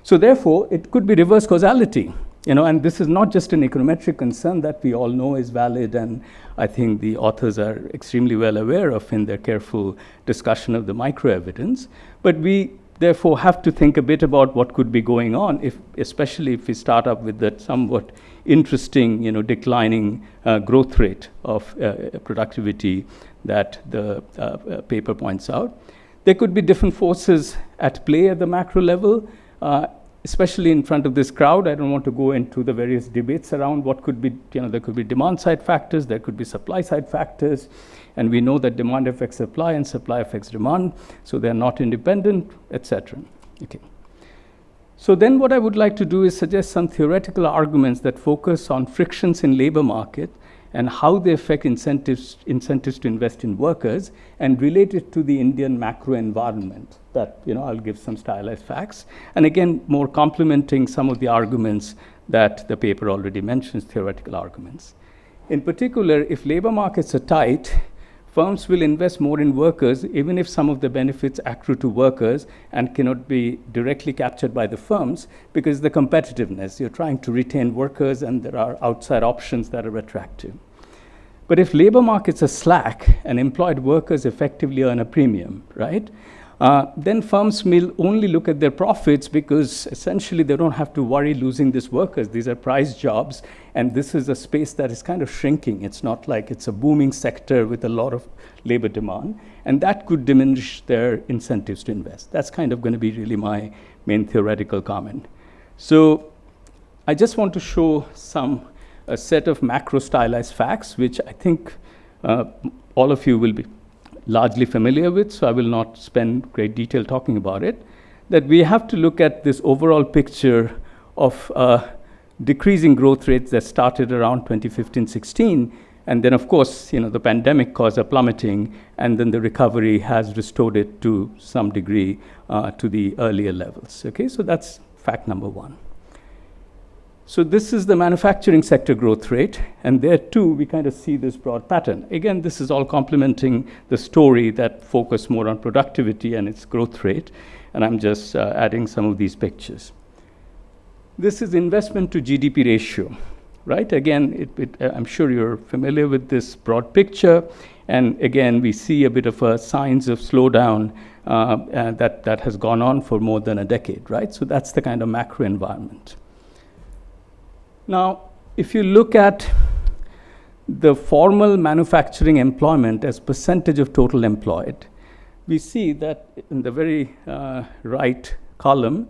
So therefore, it could be reverse causality, and this is not just an econometric concern that we all know is valid, and I think the authors are extremely well aware of in their careful discussion of the micro evidence, but we therefore have to think a bit about what could be going on, especially if we start up with that somewhat interesting, declining growth rate of productivity that the paper points out. There could be different forces at play at the macro level, especially in front of this crowd. I don't want to go into the various debates around what could be, there could be demand side factors, there could be supply side factors, and we know that demand affects supply and supply affects demand, so they're not independent, etc. Okay. So then what I would like to do is suggest some theoretical arguments that focus on frictions in labor market and how they affect incentives to invest in workers, and relate it to the Indian macro environment. That, I'll give some stylized facts. And again, more complementing some of the arguments that the paper already mentions, theoretical arguments. In particular, if labor markets are tight, firms will invest more in workers, even if some of the benefits accrue to workers and cannot be directly captured by the firms, because the competitiveness, you're trying to retain workers and there are outside options that are attractive. But if labor markets are slack and employed workers effectively earn a premium, right? Then firms will only look at their profits because essentially they don't have to worry losing these workers. These are prize jobs, and this is a space that is kind of shrinking. It's not like it's a booming sector with a lot of labor demand, and that could diminish their incentives to invest. That's kind of going to be really my main theoretical comment. So I just want to show a set of macro stylized facts, which I think all of you will be largely familiar with, so I will not spend great detail talking about it, that we have to look at this overall picture of decreasing growth rates that started around 2015-16, and then of course, the pandemic caused a plummeting, and then the recovery has restored it to some degree to the earlier levels. Okay, so that's fact number one. So this is the manufacturing sector growth rate, and there too we kind of see this broad pattern. Again, this is all complementing the story that focused more on productivity and its growth rate, and I'm just adding some of these pictures. This is investment to GDP ratio, right? Again, I'm sure you're familiar with this broad picture, and again, we see a bit of a signs of slowdown that has gone on for more than a decade, right? So that's the kind of macro environment. Now, if you look at the formal manufacturing employment as percentage of total employed, we see that in the very right column,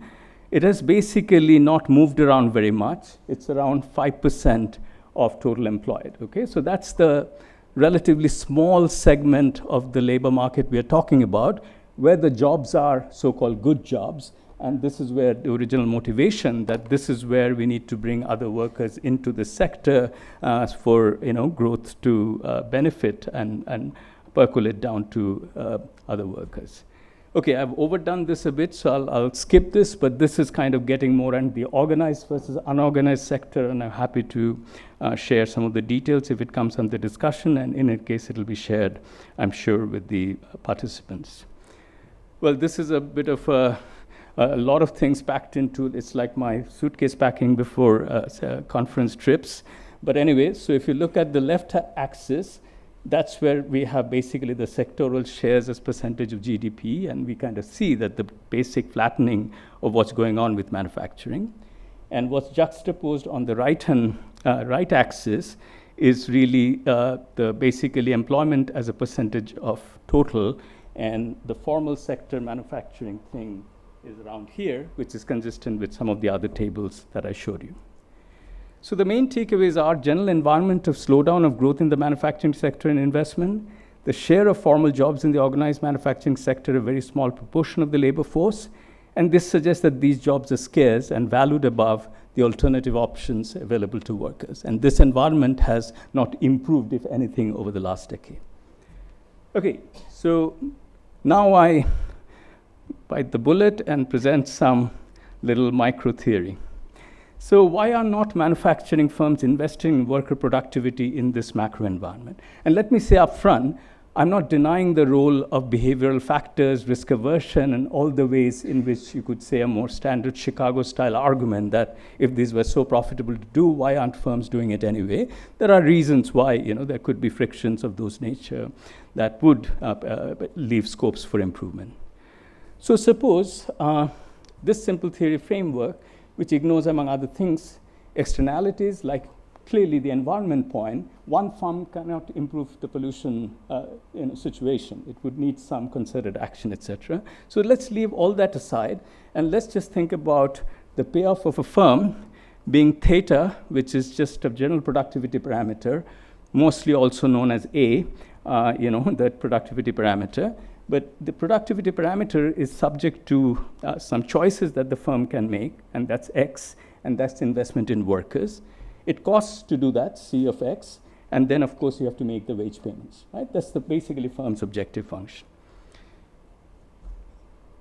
it has basically not moved around very much. It's around 5% of total employed, okay? So that's the relatively small segment of the labor market we are talking about, where the jobs are so-called good jobs. And this is where the original motivation, that this is where we need to bring other workers into the sector for growth to benefit and percolate down to other workers. Okay, I've overdone this a bit, so I'll skip this, but this is kind of getting more on the organized versus unorganized sector, and I'm happy to share some of the details if it comes under discussion, and in any case, it'll be shared, I'm sure, with the participants. Well, this is a bit of a lot of things packed into, it's like my suitcase packing before conference trips. But anyway, so if you look at the left axis, that's where we have basically the sectoral shares as percentage of GDP, and we kind of see that the basic flattening of what's going on with manufacturing. And what's juxtaposed on the right axis is really the basically employment as a percentage of total, and the formal sector manufacturing thing is around here, which is consistent with some of the other tables that I showed you. So the main takeaways are general environment of slowdown of growth in the manufacturing sector and investment, the share of formal jobs in the organized manufacturing sector, a very small proportion of the labor force, and this suggests that these jobs are scarce and valued above the alternative options available to workers. And this environment has not improved, if anything, over the last decade. Okay, so now I bite the bullet and present some little micro theory. So why are not manufacturing firms investing in worker productivity in this macro environment? And let me say up front, I'm not denying the role of behavioral factors, risk aversion, and all the ways in which you could say a more standard Chicago-style argument that if these were so profitable to do, why aren't firms doing it anyway? There are reasons why, there could be frictions of those nature that would leave scopes for improvement. So suppose this simple theory framework, which ignores, among other things, externalities like clearly the environment point, one firm cannot improve the pollution situation. It would need some concerted action, etc. So let's leave all that aside, and let's just think about the payoff of a firm being theta, which is just a general productivity parameter, mostly also known as A, that productivity parameter. But the productivity parameter is subject to some choices that the firm can make, and that's X, and that's investment in workers. It costs to do that, C of X, and then, of course, you have to make the wage payments, right? That's the basically firm's objective function.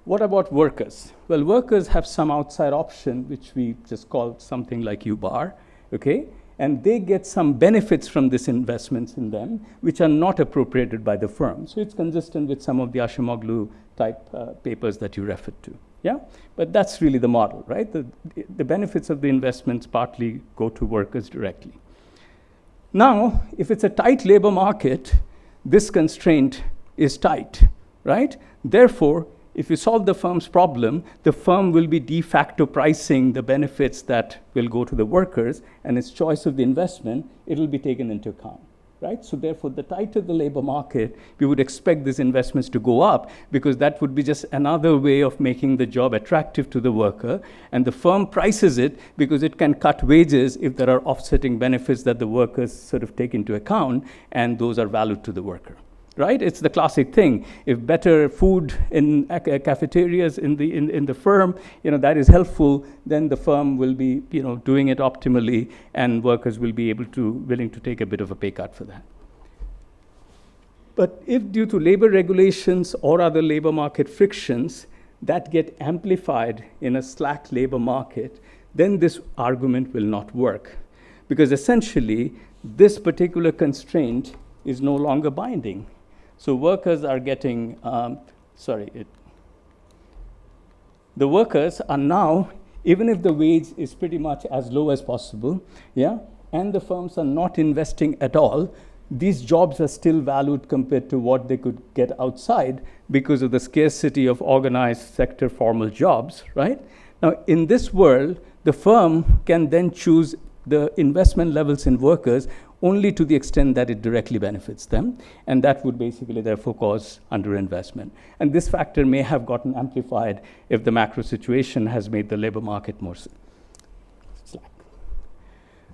What about workers? Well, workers have some outside option, which we just call something like U bar, okay? and they get some benefits from this investments in them, which are not appropriated by the firm. So it's consistent with some of the Ashimoglu type papers that you referred to. Yeah, but that's really the model, right? The benefits of the investments partly go to workers directly. Now, if it's a tight labor market, this constraint is tight, right? Therefore, if you solve the firm's problem, the firm will be de facto pricing the benefits that will go to the workers, and its choice of the investment, it will be taken into account. Right? So therefore, the tighter the labor market, we would expect these investments to go up, because that would be just another way of making the job attractive to the worker. And the firm prices it because it can cut wages if there are offsetting benefits that the workers sort of take into account, and those are valued to the worker. Right? It's the classic thing. If better food in cafeterias in the firm, that is helpful, then the firm will be, doing it optimally, and workers will be willing to take a bit of a pay cut for that. But if due to labor regulations or other labor market frictions that get amplified in a slack labor market, then this argument will not work, because essentially this particular constraint is no longer binding. So workers are getting, the workers are now, even if the wage is pretty much as low as possible, yeah, and the firms are not investing at all, these jobs are still valued compared to what they could get outside because of the scarcity of organized sector formal jobs, right? Now, in this world, the firm can then choose the investment levels in workers only to the extent that it directly benefits them, and that would basically therefore cause underinvestment. And this factor may have gotten amplified if the macro situation has made the labor market more slack.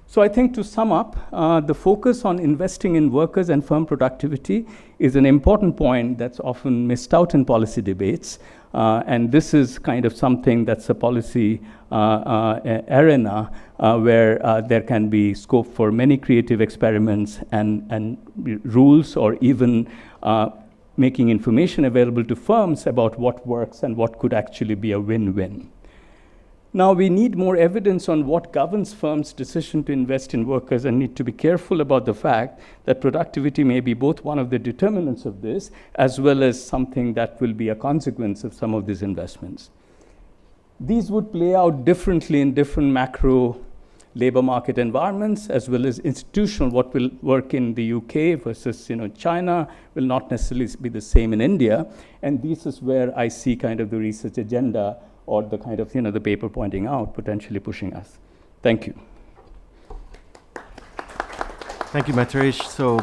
So I think to sum up, the focus on investing in workers and firm productivity is an important point that's often missed out in policy debates. And this is kind of something that's a policy arena where there can be scope for many creative experiments and rules, or even making information available to firms about what works and what could actually be a win-win. Now, we need more evidence on what governs firms' decision to invest in workers, and need to be careful about the fact that productivity may be both one of the determinants of this, as well as something that will be a consequence of some of these investments. These would play out differently in different macro labor market environments, as well as institutional. What will work in the UK versus China will not necessarily be the same in India. And this is where I see kind of the research agenda, or the kind of, the paper pointing out, potentially pushing us. Thank you. Thank you, Maitreyesh. So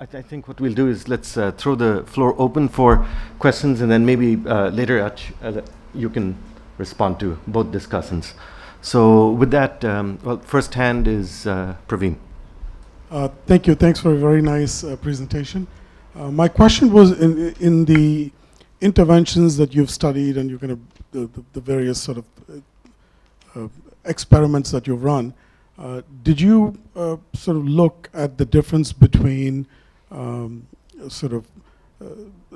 I think what we'll do is let's throw the floor open for questions, and then maybe later you can respond to both discussants. So with that, well, first hand is Praveen. Thank you. Thanks for a very nice presentation. My question was in the interventions that you've studied, and you're going to the various sort of experiments that you've run, did you sort of look at the difference between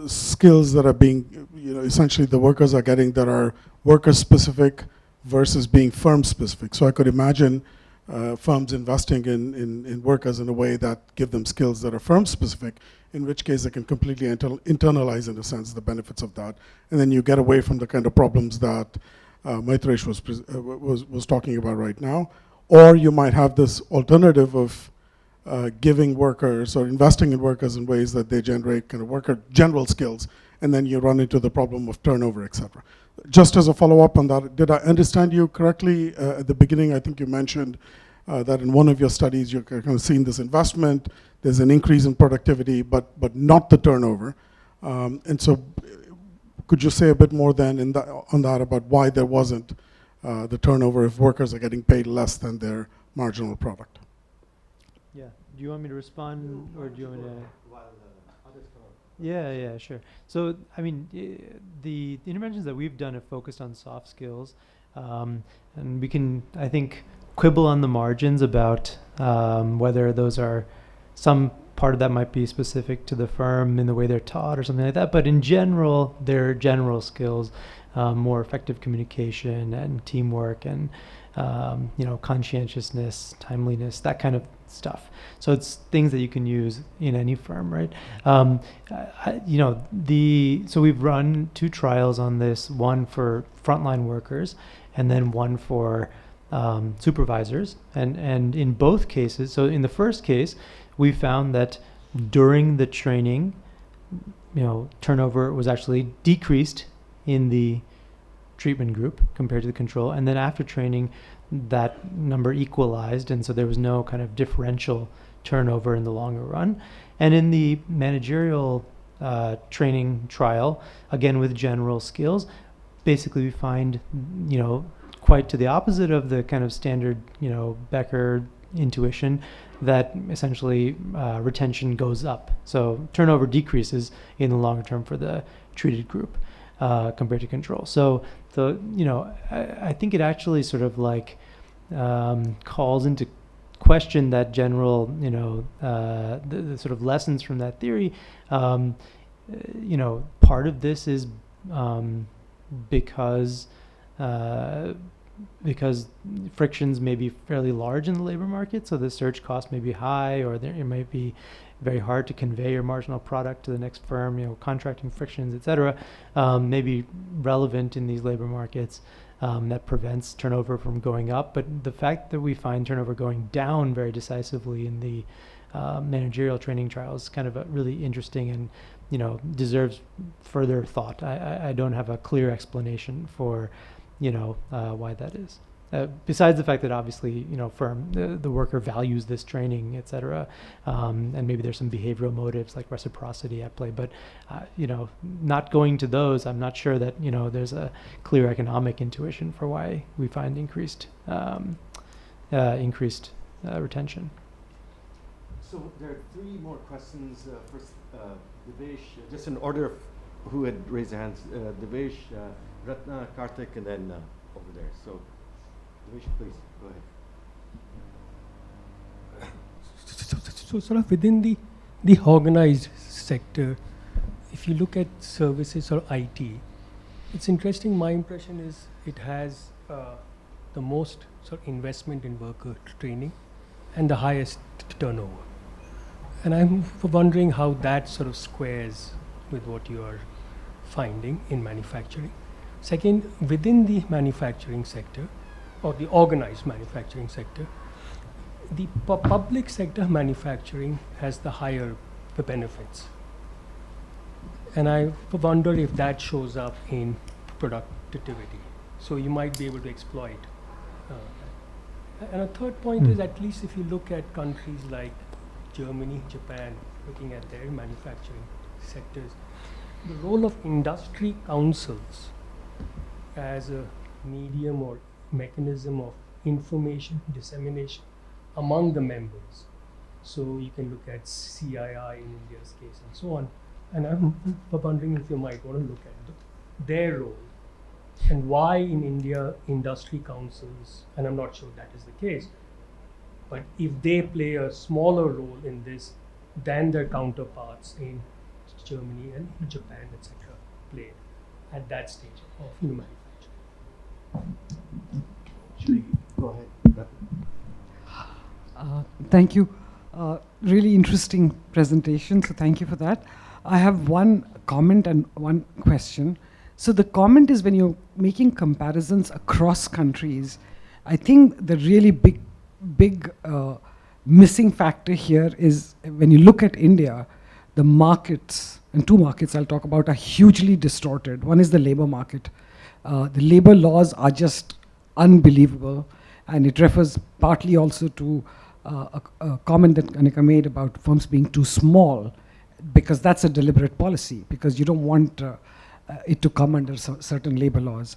skills that are being, essentially the workers are getting, that are worker specific versus being firm specific? So I could imagine firms investing in workers in a way that give them skills that are firm specific, in which case they can completely internalize, in a sense, the benefits of that. And then you get away from the kind of problems that Maitreyesh was talking about right now. Or you might have this alternative of giving workers or investing in workers in ways that they generate kind of worker general skills, and then you run into the problem of turnover, et cetera. Just as a follow-up on that, did I understand you correctly at the beginning? I think you mentioned that in one of your studies you're kind of seeing this investment, there's an increase in productivity, but not the turnover. And so could you say a bit more then on that about why there wasn't the turnover if workers are getting paid less than their marginal product? Yeah. Do you want me to respond, or do you want me to? Yeah, sure. So, I mean, the interventions that we've done have focused on soft skills, and we can, I think, quibble on the margins about whether those are, some part of that might be specific to the firm in the way they're taught or something like that, but in general, they're general skills, more effective communication and teamwork and conscientiousness, timeliness, that kind of stuff. So it's things that you can use in any firm, right? So we've run 2 trials on this, one for frontline workers and then one for supervisors. And in both cases, so in the first case, we found that during the training, turnover was actually decreased in the treatment group compared to the control. And then after training, that number equalized, and so there was no kind of differential turnover in the longer run. And in the managerial training trial, again with general skills, basically we find, quite to the opposite of the kind of standard, Becker intuition, that essentially retention goes up. So turnover decreases in the longer term for the treated group compared to control. So I think it actually sort of like calls into question that general, the sort of lessons from that theory. Part of this is because frictions may be fairly large in the labor market, so the search cost may be high, or it might be very hard to convey your marginal product to the next firm. Contracting frictions, et cetera, may be relevant in these labor markets. That prevents turnover from going up. But the fact that we find turnover going down very decisively in the managerial training trials is kind of really interesting and deserves further thought. I don't have a clear explanation for why that is. Besides the fact that obviously, the worker values this training, et cetera, and maybe there's some behavioral motives like reciprocity at play, but, not going to those, I'm not sure that, there's a clear economic intuition for why we find increased retention. So there are 3 more questions. First, Devesh, just in order of who had raised their hands, Devesh, Ratna, Karthik, and then over there. So, Devesh, please, go ahead. So sort of within the organized sector, if you look at services or IT, it's interesting. My impression is it has the most sort of investment in worker training and the highest turnover. And I'm wondering how that sort of squares with what you are finding in manufacturing. Second, within the manufacturing sector, or the organized manufacturing sector, the public sector manufacturing has the higher benefits. And I wonder if that shows up in productivity. So you might be able to exploit. And a third point is, at least if you look at countries like Germany, Japan, looking at their manufacturing sectors, the role of industry councils as a medium or mechanism of information dissemination among the members. So you can look at CII in India's case and so on. And I'm wondering if you might want to look at their role and why in India industry councils, and I'm not sure that is the case, but if they play a smaller role in this than their counterparts in Germany and Japan, etc., played at that stage of manufacturing. Go ahead. Thank you. Really interesting presentation, so thank you for that. I have one comment and one question. So the comment is, when you're making comparisons across countries, I think the really big missing factor here is, when you look at India, the markets, and 2 markets I'll talk about, are hugely distorted. One is the labor market. The labor laws are just unbelievable, and it refers partly also to a comment that Kanika made about firms being too small, because that's a deliberate policy, because you don't want it to come under certain labor laws.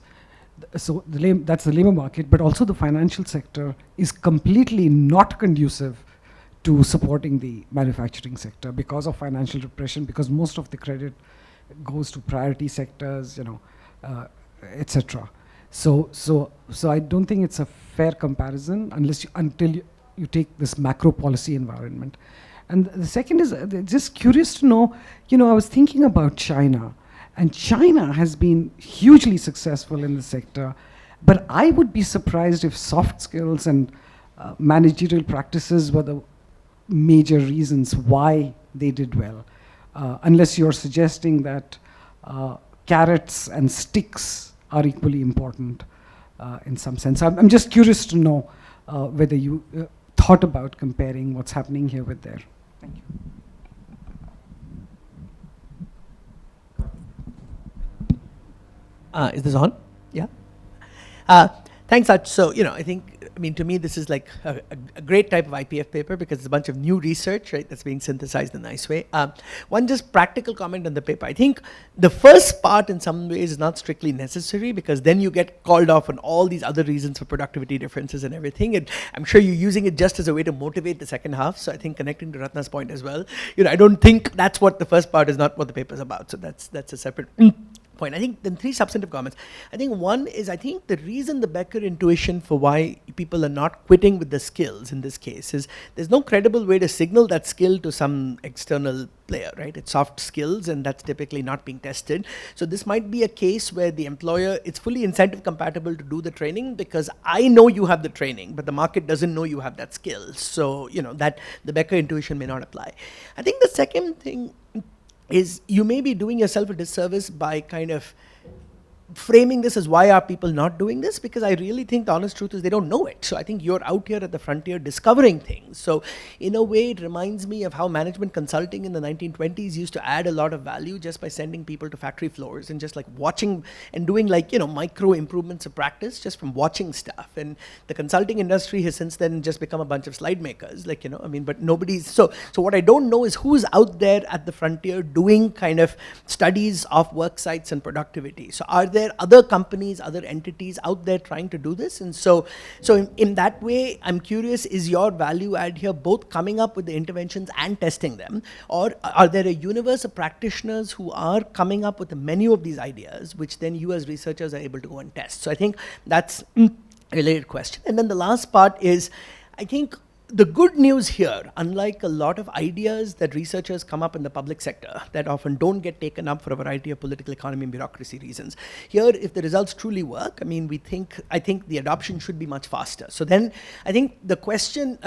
So that's the labor market, but also the financial sector is completely not conducive to supporting the manufacturing sector because of financial repression, because most of the credit goes to priority sectors, etc. So I don't think it's a fair comparison until you take this macro policy environment. And the second is, just curious to know, I was thinking about China, and China has been hugely successful in the sector, But I would be surprised if soft skills and managerial practices were the major reasons why they did well, unless you're suggesting that carrots and sticks are equally important in some sense. I'm just curious to know whether you thought about comparing what's happening here with there. Thank you. Is this on? Yeah. Thanks, Arch. So, I think, to me, this is like a great type of IPF paper because it's a bunch of new research, right, that's being synthesized in a nice way. One just practical comment on the paper. I think the first part in some ways is not strictly necessary because then you get called off on all these other reasons for productivity differences and everything. And I'm sure you're using it just as a way to motivate the second half. So I think connecting to Ratna's point as well, I don't think that's what the first part is, not what the paper is about. So that's a separate point. I think then 3 substantive comments. I think one is, I think the reason the Becker intuition for why people are not quitting with the skills in this case is there's no credible way to signal that skill to some external player, right? It's soft skills and that's typically not being tested. So this might be a case where the employer, it's fully incentive compatible to do the training because I know you have the training, but the market doesn't know you have that skill. So, that the Becker intuition may not apply. I think the second thing is you may be doing yourself a disservice by kind of framing this as why are people not doing this, because I really think the honest truth is they don't know it. So I think you're out here at the frontier discovering things. So in a way it reminds me of how management consulting in the 1920s used to add a lot of value just by sending people to factory floors and just like watching and doing like micro improvements of practice just from watching stuff. And the consulting industry has since then just become a bunch of slide makers, but nobody's so what I don't know is who's out there at the frontier doing kind of studies of work sites and productivity. So are there other companies, other entities out there trying to do this? And so in that way, I'm curious, is your value add here both coming up with the interventions and testing them? Or are there a universe of practitioners who are coming up with a menu of these ideas, which then you as researchers are able to go and test? So I think that's a related question. And then the last part is, I think the good news here, unlike a lot of ideas that researchers come up in the public sector that often don't get taken up for a variety of political economy and bureaucracy reasons, here if the results truly work, I think the adoption should be much faster. So then I think the question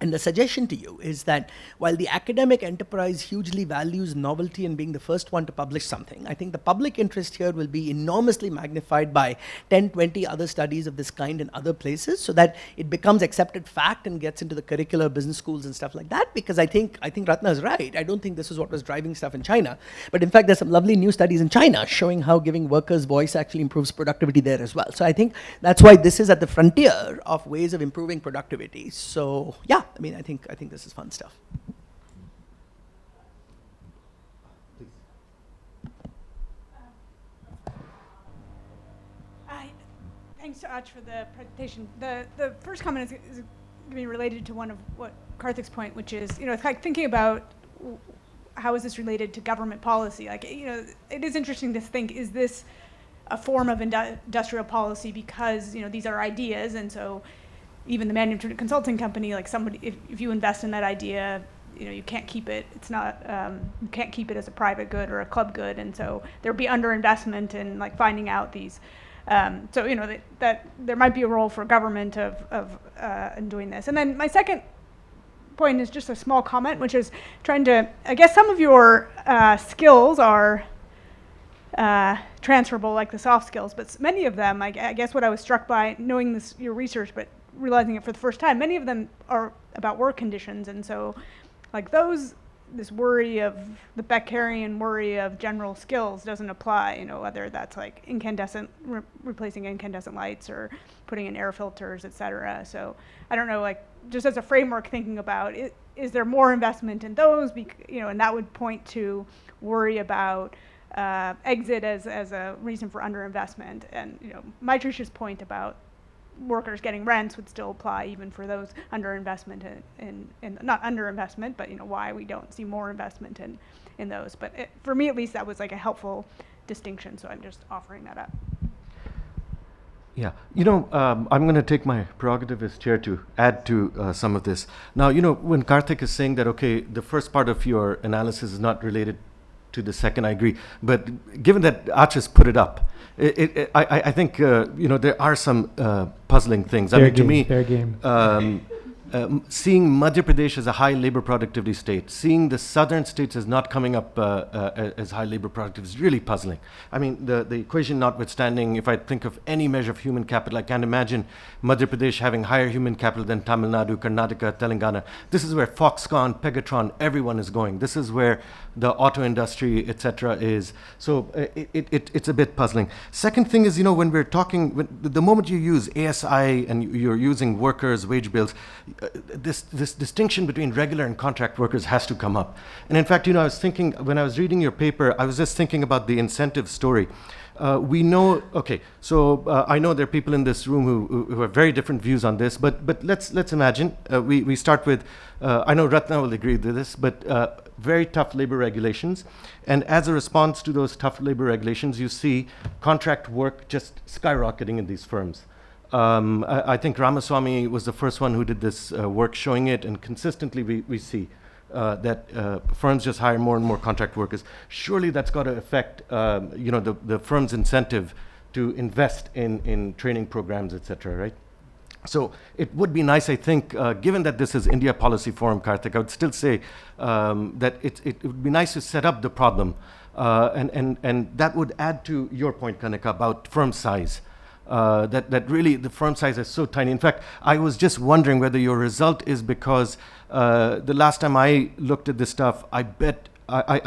and the suggestion to you is that while the academic enterprise hugely values novelty and being the first one to publish something, I think the public interest here will be enormously magnified by 10, 20 other studies of this kind in other places so that it becomes accepted fact and gets into the curricular business schools and stuff like that. Because I think Ratna is right. I don't think this is what was driving stuff in China. But in fact, there's some lovely new studies in China showing how giving workers voice actually improves productivity there as well. So I think that's why this is at the frontier of ways of improving productivity. So yeah. I think this is fun stuff. Thanks so much for the presentation. The first comment is going to be related to one of what Karthik's point, which is, it's like thinking about how is this related to government policy? Like, it is interesting to think, is this a form of industrial policy because, these are ideas, and so even the management consulting company, like somebody, if you invest in that idea, you can't keep it. It's not, you can't keep it as a private good or a club good, and so there'd be underinvestment in like finding out these. So that there might be a role for government in doing this. And then my second point is just a small comment, which is trying to, I guess some of your skills are transferable, like the soft skills, but many of them, I guess what I was struck by knowing your research, but realizing it for the first time, many of them are about work conditions, and so like this worry of the Beckerian worry of general skills doesn't apply, whether that's like incandescent, replacing incandescent lights or putting in air filters, etc. So I don't know, like just as a framework thinking about it, is there more investment in those, and that would point to worry about exit as a reason for underinvestment, and Maitrish's point about workers getting rents would still apply even for those underinvestment in not underinvestment, but why we don't see more investment in those. But for me at least, that was like a helpful distinction, so I'm just offering that up. Yeah, I'm going to take my prerogative as chair to add to some of this. Now, when Karthik is saying that, okay, the first part of your analysis is not related to the second, I agree. But given that Achya's put it up, I think there are some puzzling things. Fair I mean, game, to me, fair game. seeing Madhya Pradesh as a high labor productivity state, seeing the southern states as not coming up as high labor productivity is really puzzling. I mean, the equation notwithstanding, if I think of any measure of human capital, I can't imagine Madhya Pradesh having higher human capital than Tamil Nadu, Karnataka, Telangana. This is where Foxconn, Pegatron, everyone is going. This is where the auto industry, etc., is. So it's a bit puzzling. Second thing is, when we're talking, the moment you use ASI and you're using workers, wage bills, this distinction between regular and contract workers has to come up. And in fact, I was thinking, when I was reading your paper, I was just thinking about the incentive story. We know, okay, so I know there are people in this room who have very different views on this, but let's imagine, we start with, I know Ratna will agree with this, but very tough labor regulations. And as a response to those tough labor regulations, you see contract work just skyrocketing in these firms. I think Ramaswamy was the first one who did this work showing it, and consistently we see that firms just hire more and more contract workers. Surely that's got to affect the firm's incentive to invest in training programs, etc., right? So it would be nice, I think, given that this is India Policy Forum, Karthik, I would still say that it would be nice to set up the problem. And that would add to your point, Kanika, about firm size. That really the firm size is so tiny. In fact, I was just wondering whether your result is because the last time I looked at this stuff, I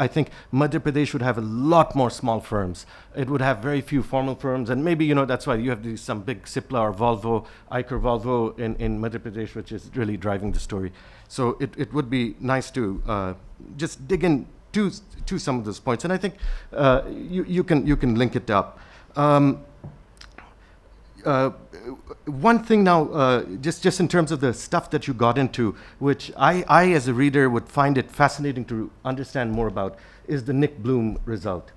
think Madhya Pradesh would have a lot more small firms. It would have very few formal firms, and maybe that's why you have some big Cipla or Volvo, Eicher Volvo in Madhya Pradesh, which is really driving the story. So it would be nice to just dig in to some of those points, and I think you can link it up. One thing now, just in terms of the stuff that you got into, which I as a reader would find it fascinating to understand more about, is the Nick Bloom result.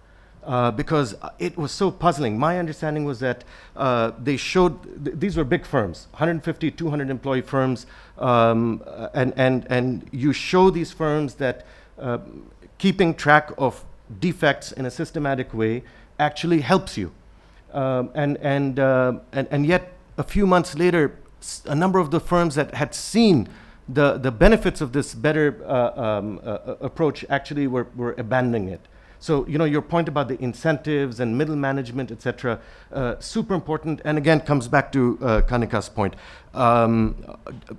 Because it was so puzzling. My understanding was that they showed, these were big firms, 150, 200 employee firms, and you show these firms that keeping track of defects in a systematic way actually helps you. And yet, a few months later, a number of the firms that had seen the benefits of this better approach actually were abandoning it. So, your point about the incentives and middle management, etc., super important, and again, comes back to Kanika's point.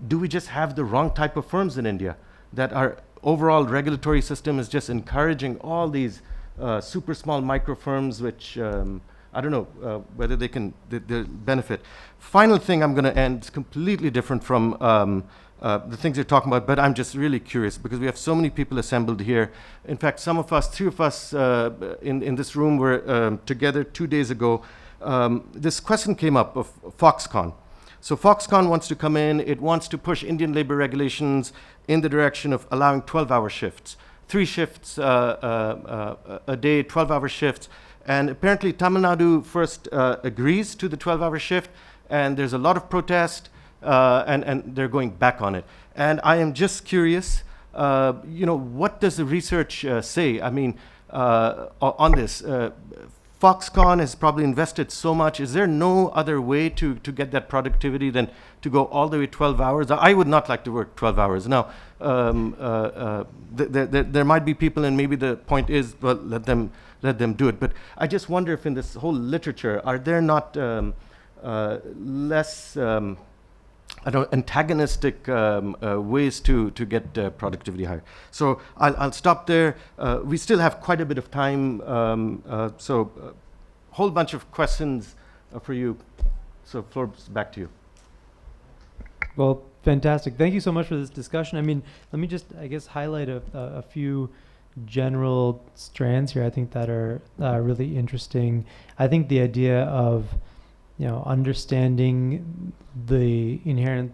Do we just have the wrong type of firms in India? That our overall regulatory system is just encouraging all these super small micro firms, which I don't know whether they can benefit. Final thing I'm going to end is completely different from the things you're talking about, but I'm just really curious because we have so many people assembled here. In fact, three of us in this room were together 2 days ago. This question came up of Foxconn. So Foxconn wants to come in. It wants to push Indian labor regulations in the direction of allowing 12-hour shifts, 3 shifts a day, 12-hour shifts. And apparently Tamil Nadu first agrees to the 12-hour shift, and there's a lot of protest, and they're going back on it. And I am just curious, what does the research say? I mean, on this, Foxconn has probably invested so much. Is there no other way to get that productivity than to go all the way 12 hours? I would not like to work 12 hours. Now, there might be people, and maybe the point is, well, let them do it. But I just wonder if in this whole literature, are there not less antagonistic ways to get productivity higher? So I'll stop there. We still have quite a bit of time. So a whole bunch of questions for you. So floor's back to you. Well, fantastic. Thank you so much for this discussion. I mean, let me just, I guess, highlight a few general strands here I think that are really interesting. I think the idea of understanding the inherent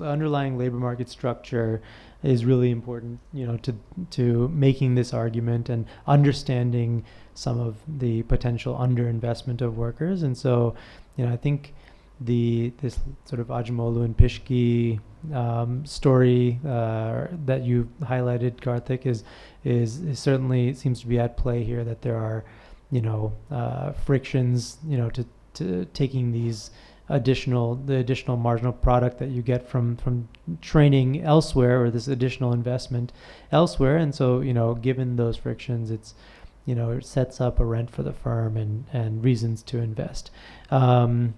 underlying labor market structure is really important, to making this argument and understanding some of the potential underinvestment of workers. And so, I think this sort of Ajamolu and Pishki story that you highlighted, Karthik, is is certainly seems to be at play here, that there are, frictions, to taking these additional marginal product that you get from training elsewhere, or this additional investment elsewhere. And so, given those frictions, it's, it sets up a rent for the firm and reasons to invest. So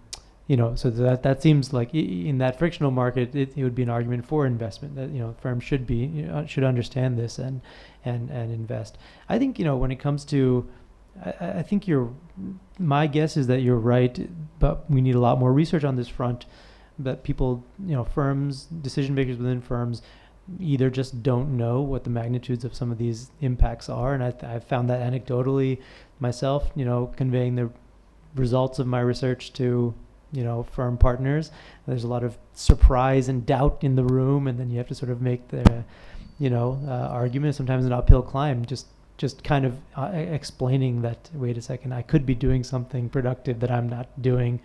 that seems like in that frictional market, it would be an argument for investment, that, firms should understand this and invest. I think, when it comes to, I think my guess is that you're right, but we need a lot more research on this front, that people, firms, decision makers within firms either just don't know what the magnitudes of some of these impacts are. And I've found that anecdotally myself, conveying the results of my research to, firm partners. There's a lot of surprise and doubt in the room, and then you have to sort of make the, argument, sometimes an uphill climb, just kind of explaining that, wait a second, I could be doing something productive that I'm not doing,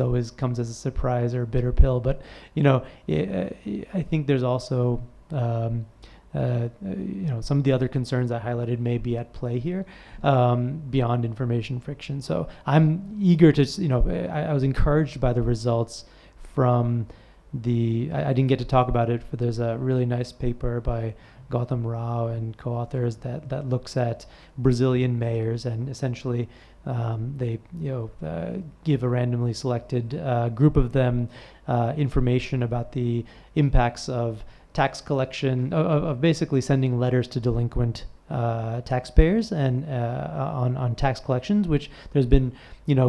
always comes as a surprise or a bitter pill. But, I think there's also, some of the other concerns I highlighted may be at play here, beyond information friction. So I'm eager to, I was encouraged by the results from I didn't get to talk about it, but there's a really nice paper by Gautam Rao and co-authors that looks at Brazilian mayors, and essentially they give a randomly selected group of them information about the impacts of tax collection, of basically sending letters to delinquent taxpayers and on tax collections, which there's been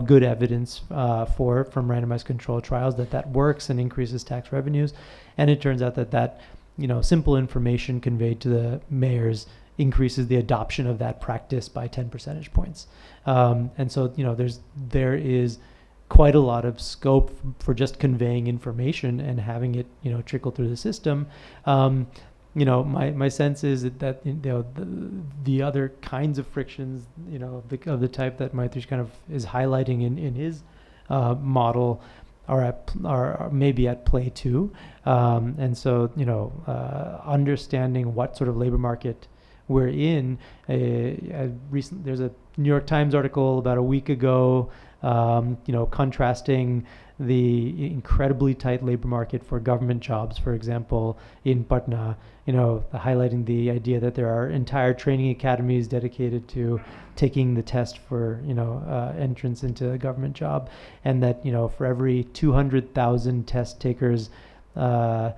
good evidence from randomized controlled trials that works and increases tax revenues. And it turns out that simple information conveyed to the mayors increases the adoption of that practice by 10 percentage points. And so, there is quite a lot of scope for just conveying information and having it, trickle through the system. My sense is that the other kinds of frictions, of the type that Maitrish kind of is highlighting in his model are maybe at play too. And so, understanding what sort of labor market we're in. There's a New York Times article about a week ago, contrasting the incredibly tight labor market for government jobs, for example, in Patna, highlighting the idea that there are entire training academies dedicated to taking the test for, entrance into a government job, and that, for every 200,000 test takers, for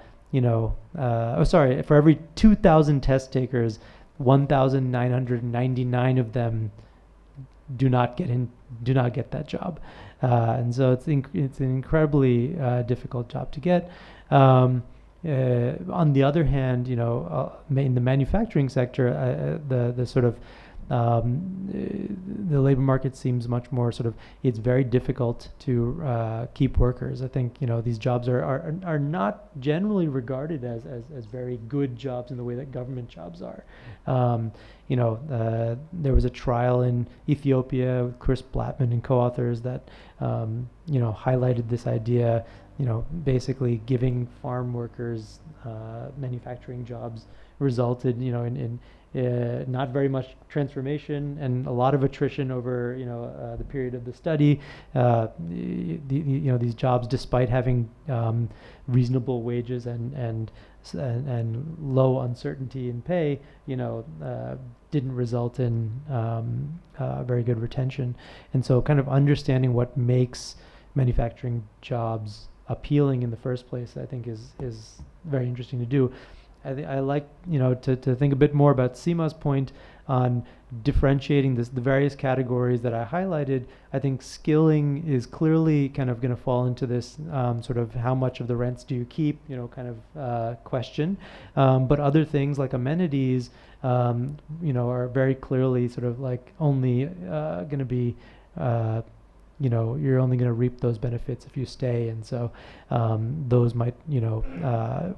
every 2,000 test takers, 1,999 of them do not get that job. And so it's an incredibly difficult job to get. On the other hand, in the manufacturing sector, the sort of the labor market seems much more it's very difficult to keep workers. I think these jobs are not generally regarded as very good jobs in the way that government jobs are. There was a trial in Ethiopia with Chris Blattman and co-authors that highlighted this idea, basically giving farm workers manufacturing jobs resulted in not very much transformation and a lot of attrition over the period of the study. These jobs, despite having reasonable wages and low uncertainty in pay, didn't result in very good retention. And so, kind of understanding what makes manufacturing jobs appealing in the first place, I think is very interesting to do. I like to think a bit more about Seema's point on differentiating the various categories that I highlighted. I think skilling is clearly kind of going to fall into this sort of how much of the rents do you keep, kind of question. But other things like amenities, are very clearly sort of like only going to be you're only going to reap those benefits if you stay, and so those might,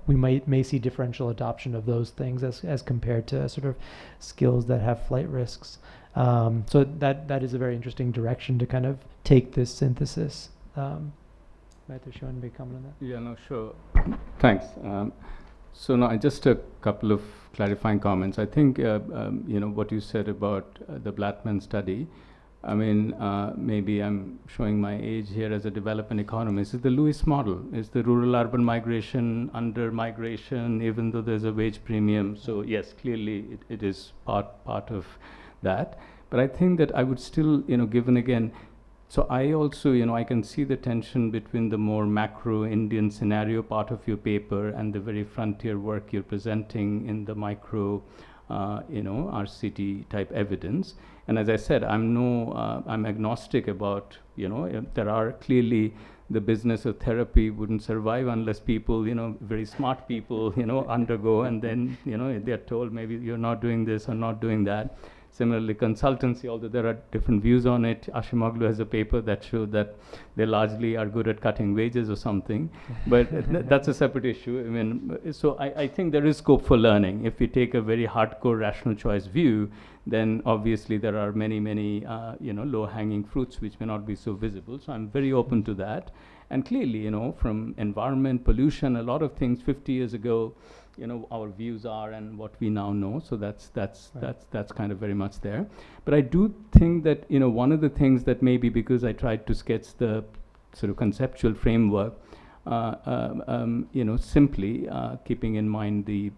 we may see differential adoption of those things as compared to sort of skills that have flight risks. So that is a very interesting direction to kind of take this synthesis. Mahesh, you want to comment on that? Yeah, no, sure. Thanks. So now, just a couple of clarifying comments. I think what you said about the Blattman study. I mean, maybe I'm showing my age here as a development economist. Is the Lewis model? Is the rural-urban migration under migration, even though there's a wage premium? So yes, clearly it is part of that. But I think that I would still, given again. So I also, I can see the tension between the more macro Indian scenario part of your paper and the very frontier work you're presenting in the micro, RCT type evidence. And as I said, I'm agnostic about, there are clearly the business of therapy wouldn't survive unless people, very smart people, undergo, and then, they're told maybe you're not doing this or not doing that. Similarly, consultancy, although there are different views on it, Achyuta has a paper that showed that they largely are good at cutting wages or something, but that's a separate issue. I mean, so I think there is scope for learning. If we take a very hardcore rational choice view, then obviously there are many, low-hanging fruits which may not be so visible. So I'm very open to that. And clearly, from environment, pollution, a lot of things 50 years ago, our views are and what we now know. So that's kind of very much there. But I do think that, one of the things that maybe because I tried to sketch the sort of conceptual framework, simply keeping in mind the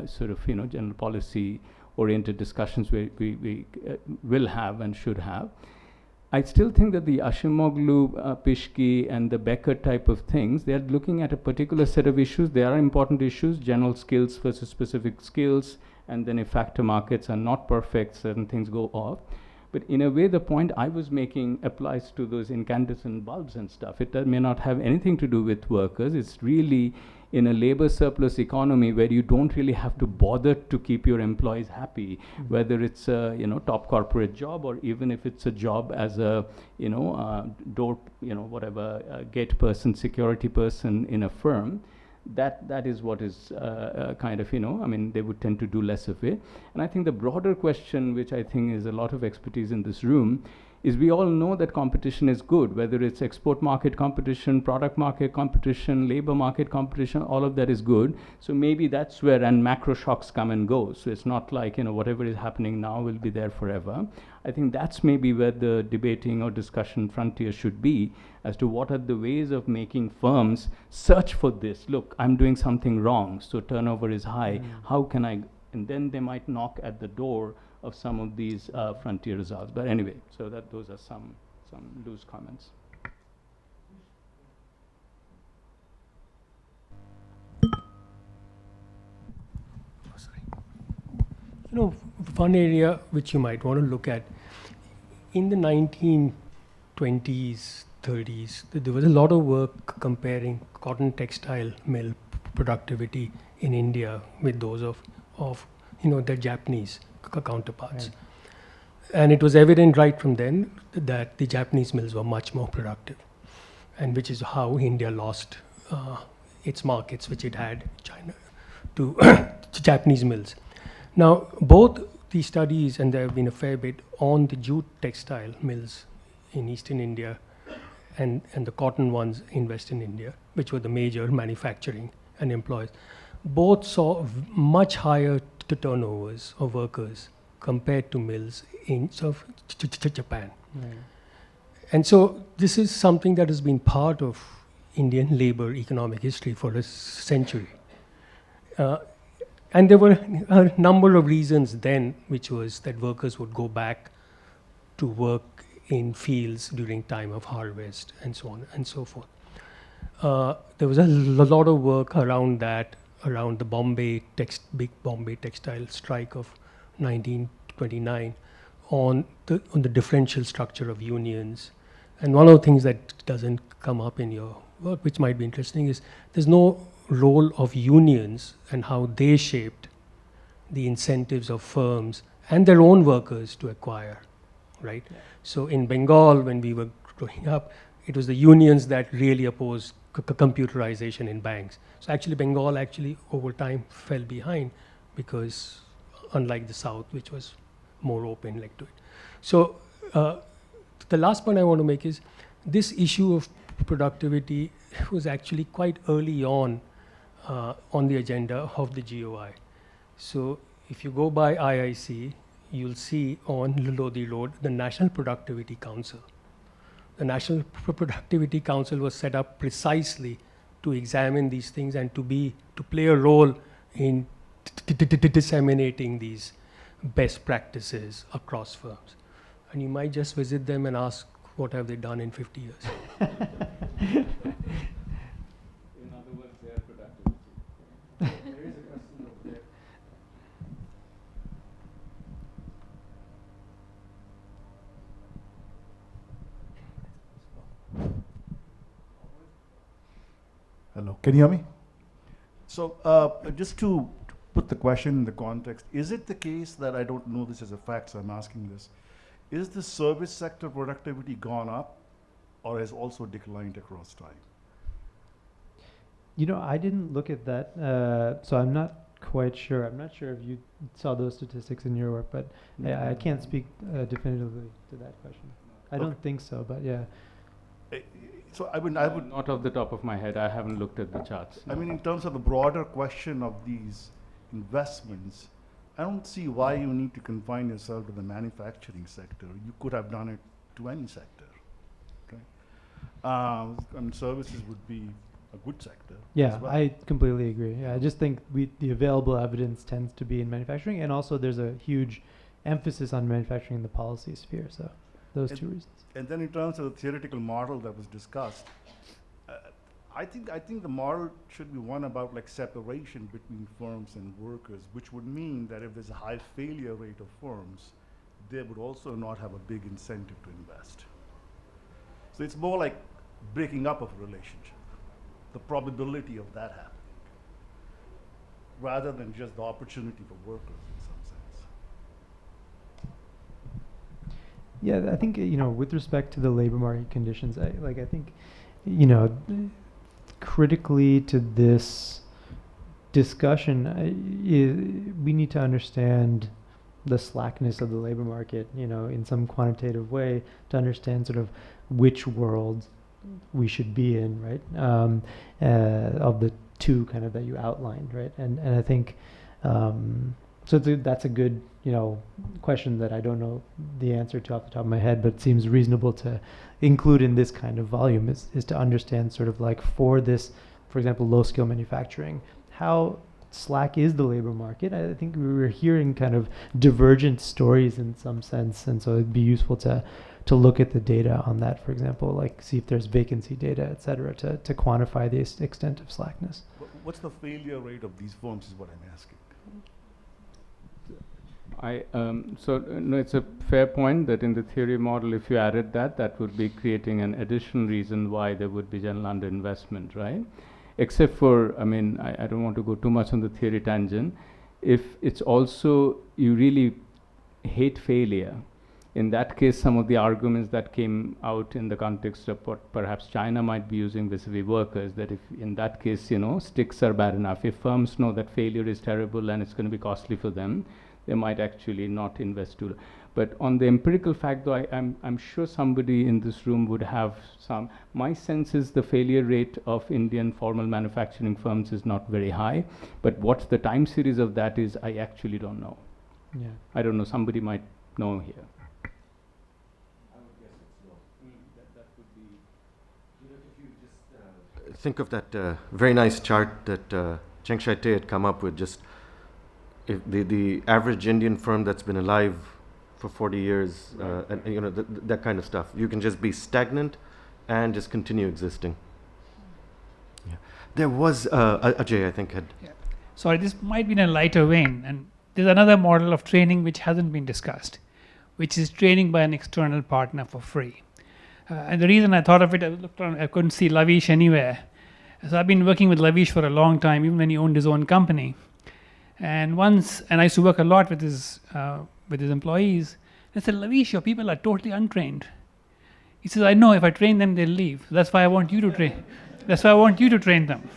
sort of, general policy oriented discussions we will have and should have. I still think that the Achyuta, Pischke, and the Becker type of things, they are looking at a particular set of issues. They are important issues, general skills versus specific skills, and then if factor markets are not perfect, certain things go off. But in a way, the point I was making applies to those incandescent bulbs and stuff. It may not have anything to do with workers. It's really in a labor surplus economy where you don't really have to bother to keep your employees happy, whether it's a top corporate job or even if it's a job as a gate person, security person in a firm. That is what is kind of, they would tend to do less of it. And I think the broader question, which I think is a lot of expertise in this room, is we all know that competition is good, whether it's export market competition, product market competition, labor market competition, all of that is good. So maybe that's where, and macro shocks come and go. So it's not like, whatever is happening now will be there forever. I think that's maybe where the debating or discussion frontier should be, as to what are the ways of making firms search for this. Look, I'm doing something wrong, so turnover is high. How can I, and then they might knock at the door of some of these frontier results. But anyway, so those are some loose comments. One area which you might want to look at, in the 1920s, 30s, there was a lot of work comparing cotton textile mill productivity in India with those of their Japanese counterparts. Right. And it was evident right from then that the Japanese mills were much more productive, and which is how India lost its markets, which it had, China, to Japanese mills. Now, both the studies, and there have been a fair bit on the jute textile mills in Eastern India and the cotton ones in Western India, which were the major manufacturing and employers, both saw much higher turnovers of workers compared to mills in Japan. Right. And so this is something that has been part of Indian labor economic history for a century. And there were a number of reasons then, which was that workers would go back to work in fields during time of harvest and so on and so forth. There was a lot of work around that, around the big Bombay textile strike of 1929 on the differential structure of unions. And one of the things that doesn't come up in your work, which might be interesting, is there's no role of unions and how they shaped the incentives of firms and their own workers to acquire, right? Yeah. So in Bengal, when we were growing up, it was the unions that really opposed computerization in banks. So actually Bengal over time fell behind, because unlike the South, which was more open like to it. So the last point I want to make is this issue of productivity was actually quite early on on the agenda of the GOI. So if you go by IIC, you'll see on Lodi Road the National Productivity Council. The National Productivity Council was set up precisely to examine these things and to play a role in disseminating these best practices across firms. And you might just visit them and ask, what have they done in 50 years? In other words, they are productivity. There is a question over there. Hello, can you hear me? So just to put the question in the context, is it the case that, I don't know this as a fact, so I'm asking this, is the service sector productivity gone up or has also declined across time? You know, I didn't look at that, so I'm not quite sure. I'm not sure if you saw those statistics in your work, but I can't speak definitively to that question. I don't think so, but yeah. So I would not off the top of my head. I haven't looked at the charts. I mean, in terms of the broader question of these investments, I don't see why you need to confine yourself to the manufacturing sector. You could have done it to any sector. Okay? And services would be a good sector. Yeah, as well. I completely agree. Yeah, I just think the available evidence tends to be in manufacturing, and also there's a huge emphasis on manufacturing in the policy sphere. So those two reasons. And then in terms of the theoretical model that was discussed, I think the model should be one about like separation between firms and workers, which would mean that if there's a high failure rate of firms, they would also not have a big incentive to invest. So it's more like breaking up of a relationship, the probability of that happening, rather than just the opportunity for workers in some sense. Yeah, I think, you know, with respect to the labor market conditions, I think, you know, critically to this discussion, we need to understand the slackness of the labor market, you know, in some quantitative way, to understand sort of which world we should be in, right? Of the two kind of that you outlined, right? And I think, so that's a good, you know, question that I don't know the answer to off the top of my head, but seems reasonable to include in this kind of volume is to understand sort of like for this, for example, low skill manufacturing, how slack is the labor market. I think we were hearing kind of divergent stories in some sense, and so it'd be useful to look at the data on that, for example, like see if there's vacancy data, et cetera, to quantify the extent of slackness. What's the failure rate of these firms is what I'm asking. No, it's a fair point that in the theory model, if you added that, that would be creating an additional reason why there would be general underinvestment, right? Except for, I mean, I don't want to go too much on the theory tangent. If it's also, you really hate failure, in that case, some of the arguments that came out in the context of what perhaps China might be using vis-a-vis workers, that if in that case, you know, sticks are bad enough. If firms know that failure is terrible and it's going to be costly for them, they might actually not invest too. But on the empirical fact, though, I'm sure somebody in this room would have some. My sense is the failure rate of Indian formal manufacturing firms is not very high. But what the time series of that is, I actually don't know. Yeah. I don't know. Somebody might know here. I would guess it's low. That would be, you know, if you just think of that very nice chart that Cheng Shai Te had come up with, just if the average Indian firm that's been alive for 40 years, and you know, that kind of stuff. You can just be stagnant and just continue existing. Yeah. There was, Ajay, I think, had... Yeah. Sorry, this might be in a lighter vein, and there's another model of training which hasn't been discussed, which is training by an external partner for free. And the reason I thought of it, I looked around, I couldn't see Lavish anywhere. So I've been working with Lavish for a long time, even when he owned his own company. And I used to work a lot with his employees. I said, Lavish, your people are totally untrained. He says, I know, if I train them, they'll leave. That's why I want you to train. That's why I want you to train them.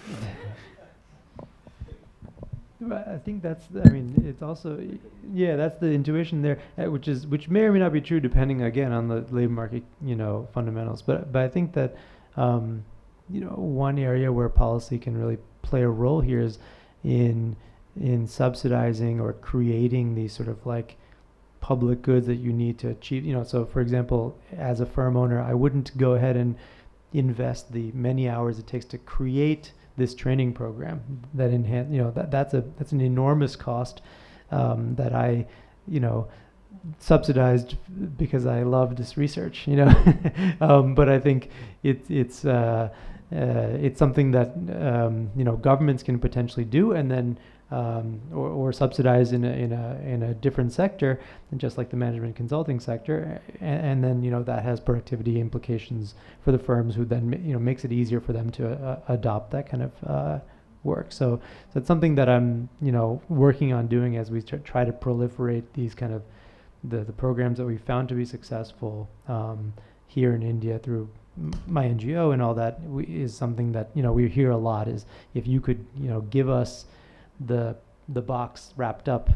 I think I mean, it's also, yeah, that's the intuition there, which may or may not be true depending, again, on the labor market, you know, fundamentals. But I think that, you know, one area where policy can really play a role here is in subsidizing or creating these sort of like public goods that you need to achieve. So for example, as a firm owner, I wouldn't go ahead and invest the many hours it takes to create this training program that that's an enormous cost that I subsidized because I loved this research, but I think it's something that governments can potentially do, and then or subsidize in a different sector, and just like the management consulting sector, and then that has productivity implications for the firms, who then makes it easier for them to adopt that kind of work. So it's something that I'm working on doing as we try to proliferate these kind of the programs that we found to be successful here in India through my NGO and all that. Is something that we hear a lot, is if you could give us the box wrapped up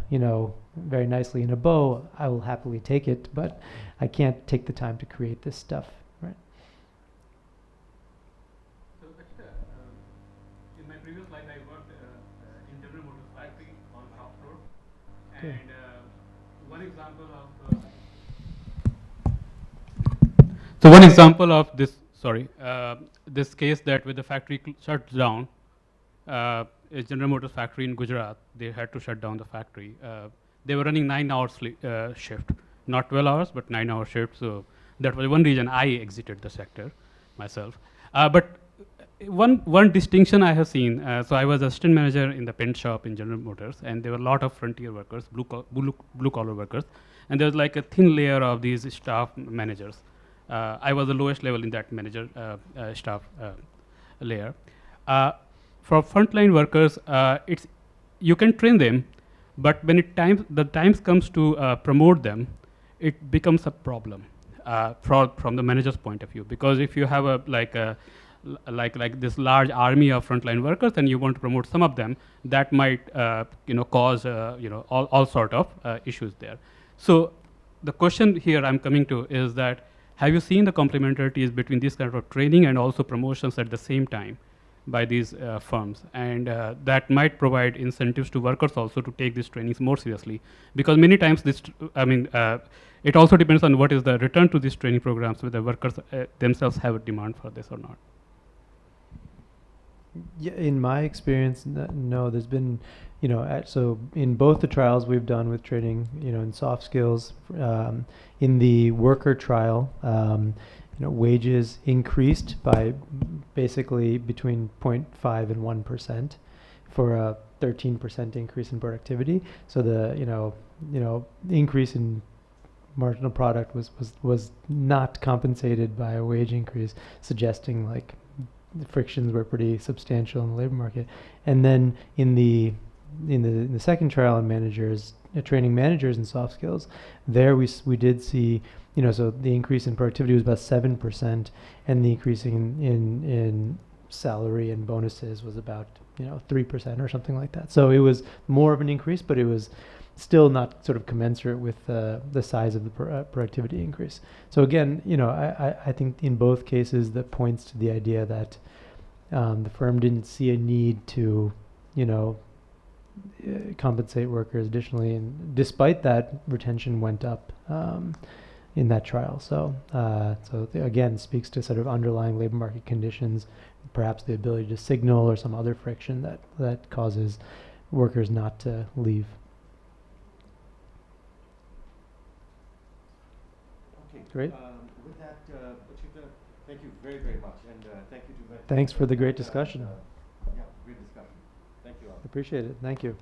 very nicely in a bow, I will happily take it, but I can't take the time to create this stuff, right? So in my previous life I worked in General Motors factory on shop floor, and one example of this this case that with the factory shuts down, a General Motors factory in Gujarat, they had to shut down the factory. They were running 9 hours shift, not 12 hours, but 9 hour shift. So that was one reason I exited the sector myself. But one distinction I have seen, so I was assistant manager in the paint shop in General Motors, and there were a lot of frontier workers, blue collar workers, and there was like a thin layer of these staff managers. I was the lowest level in that manager staff layer. For frontline workers, you can train them, but when the time comes to promote them, it becomes a problem from the manager's point of view. Because if you have like this large army of frontline workers and you want to promote some of them, that might cause all sort of issues there. So the question here I'm coming to is that, have you seen the complementarities between this kind of training and also promotions at the same time by these firms? And that might provide incentives to workers also to take these trainings more seriously. Because many times it also depends on what is the return to these training programs, whether workers themselves have a demand for this or not. Yeah, in my experience, no, there's been, so in both the trials we've done with training, in soft skills, in the worker trial, wages increased by basically between 0.5 and 1% for a 13% increase in productivity. So the, increase in marginal product was not compensated by a wage increase, suggesting like the frictions were pretty substantial in the labor market. And then in the second trial on managers, training managers in soft skills, there we did see, so the increase in productivity was about 7%, and the increase in salary and bonuses was about 3% or something like that. So it was more of an increase, but it was still not sort of commensurate with the size of the productivity increase. So again, I think in both cases that points to the idea that the firm didn't see a need to, compensate workers additionally, and despite that, retention went up in that trial. So again, speaks to sort of underlying labor market conditions, perhaps the ability to signal or some other friction that causes workers not to leave. Okay, great. With that, Achyuta, thank you very, very much, and thank you to. Thanks for the great discussion. Yeah, great discussion. Thank you all. Appreciate it. Thank you.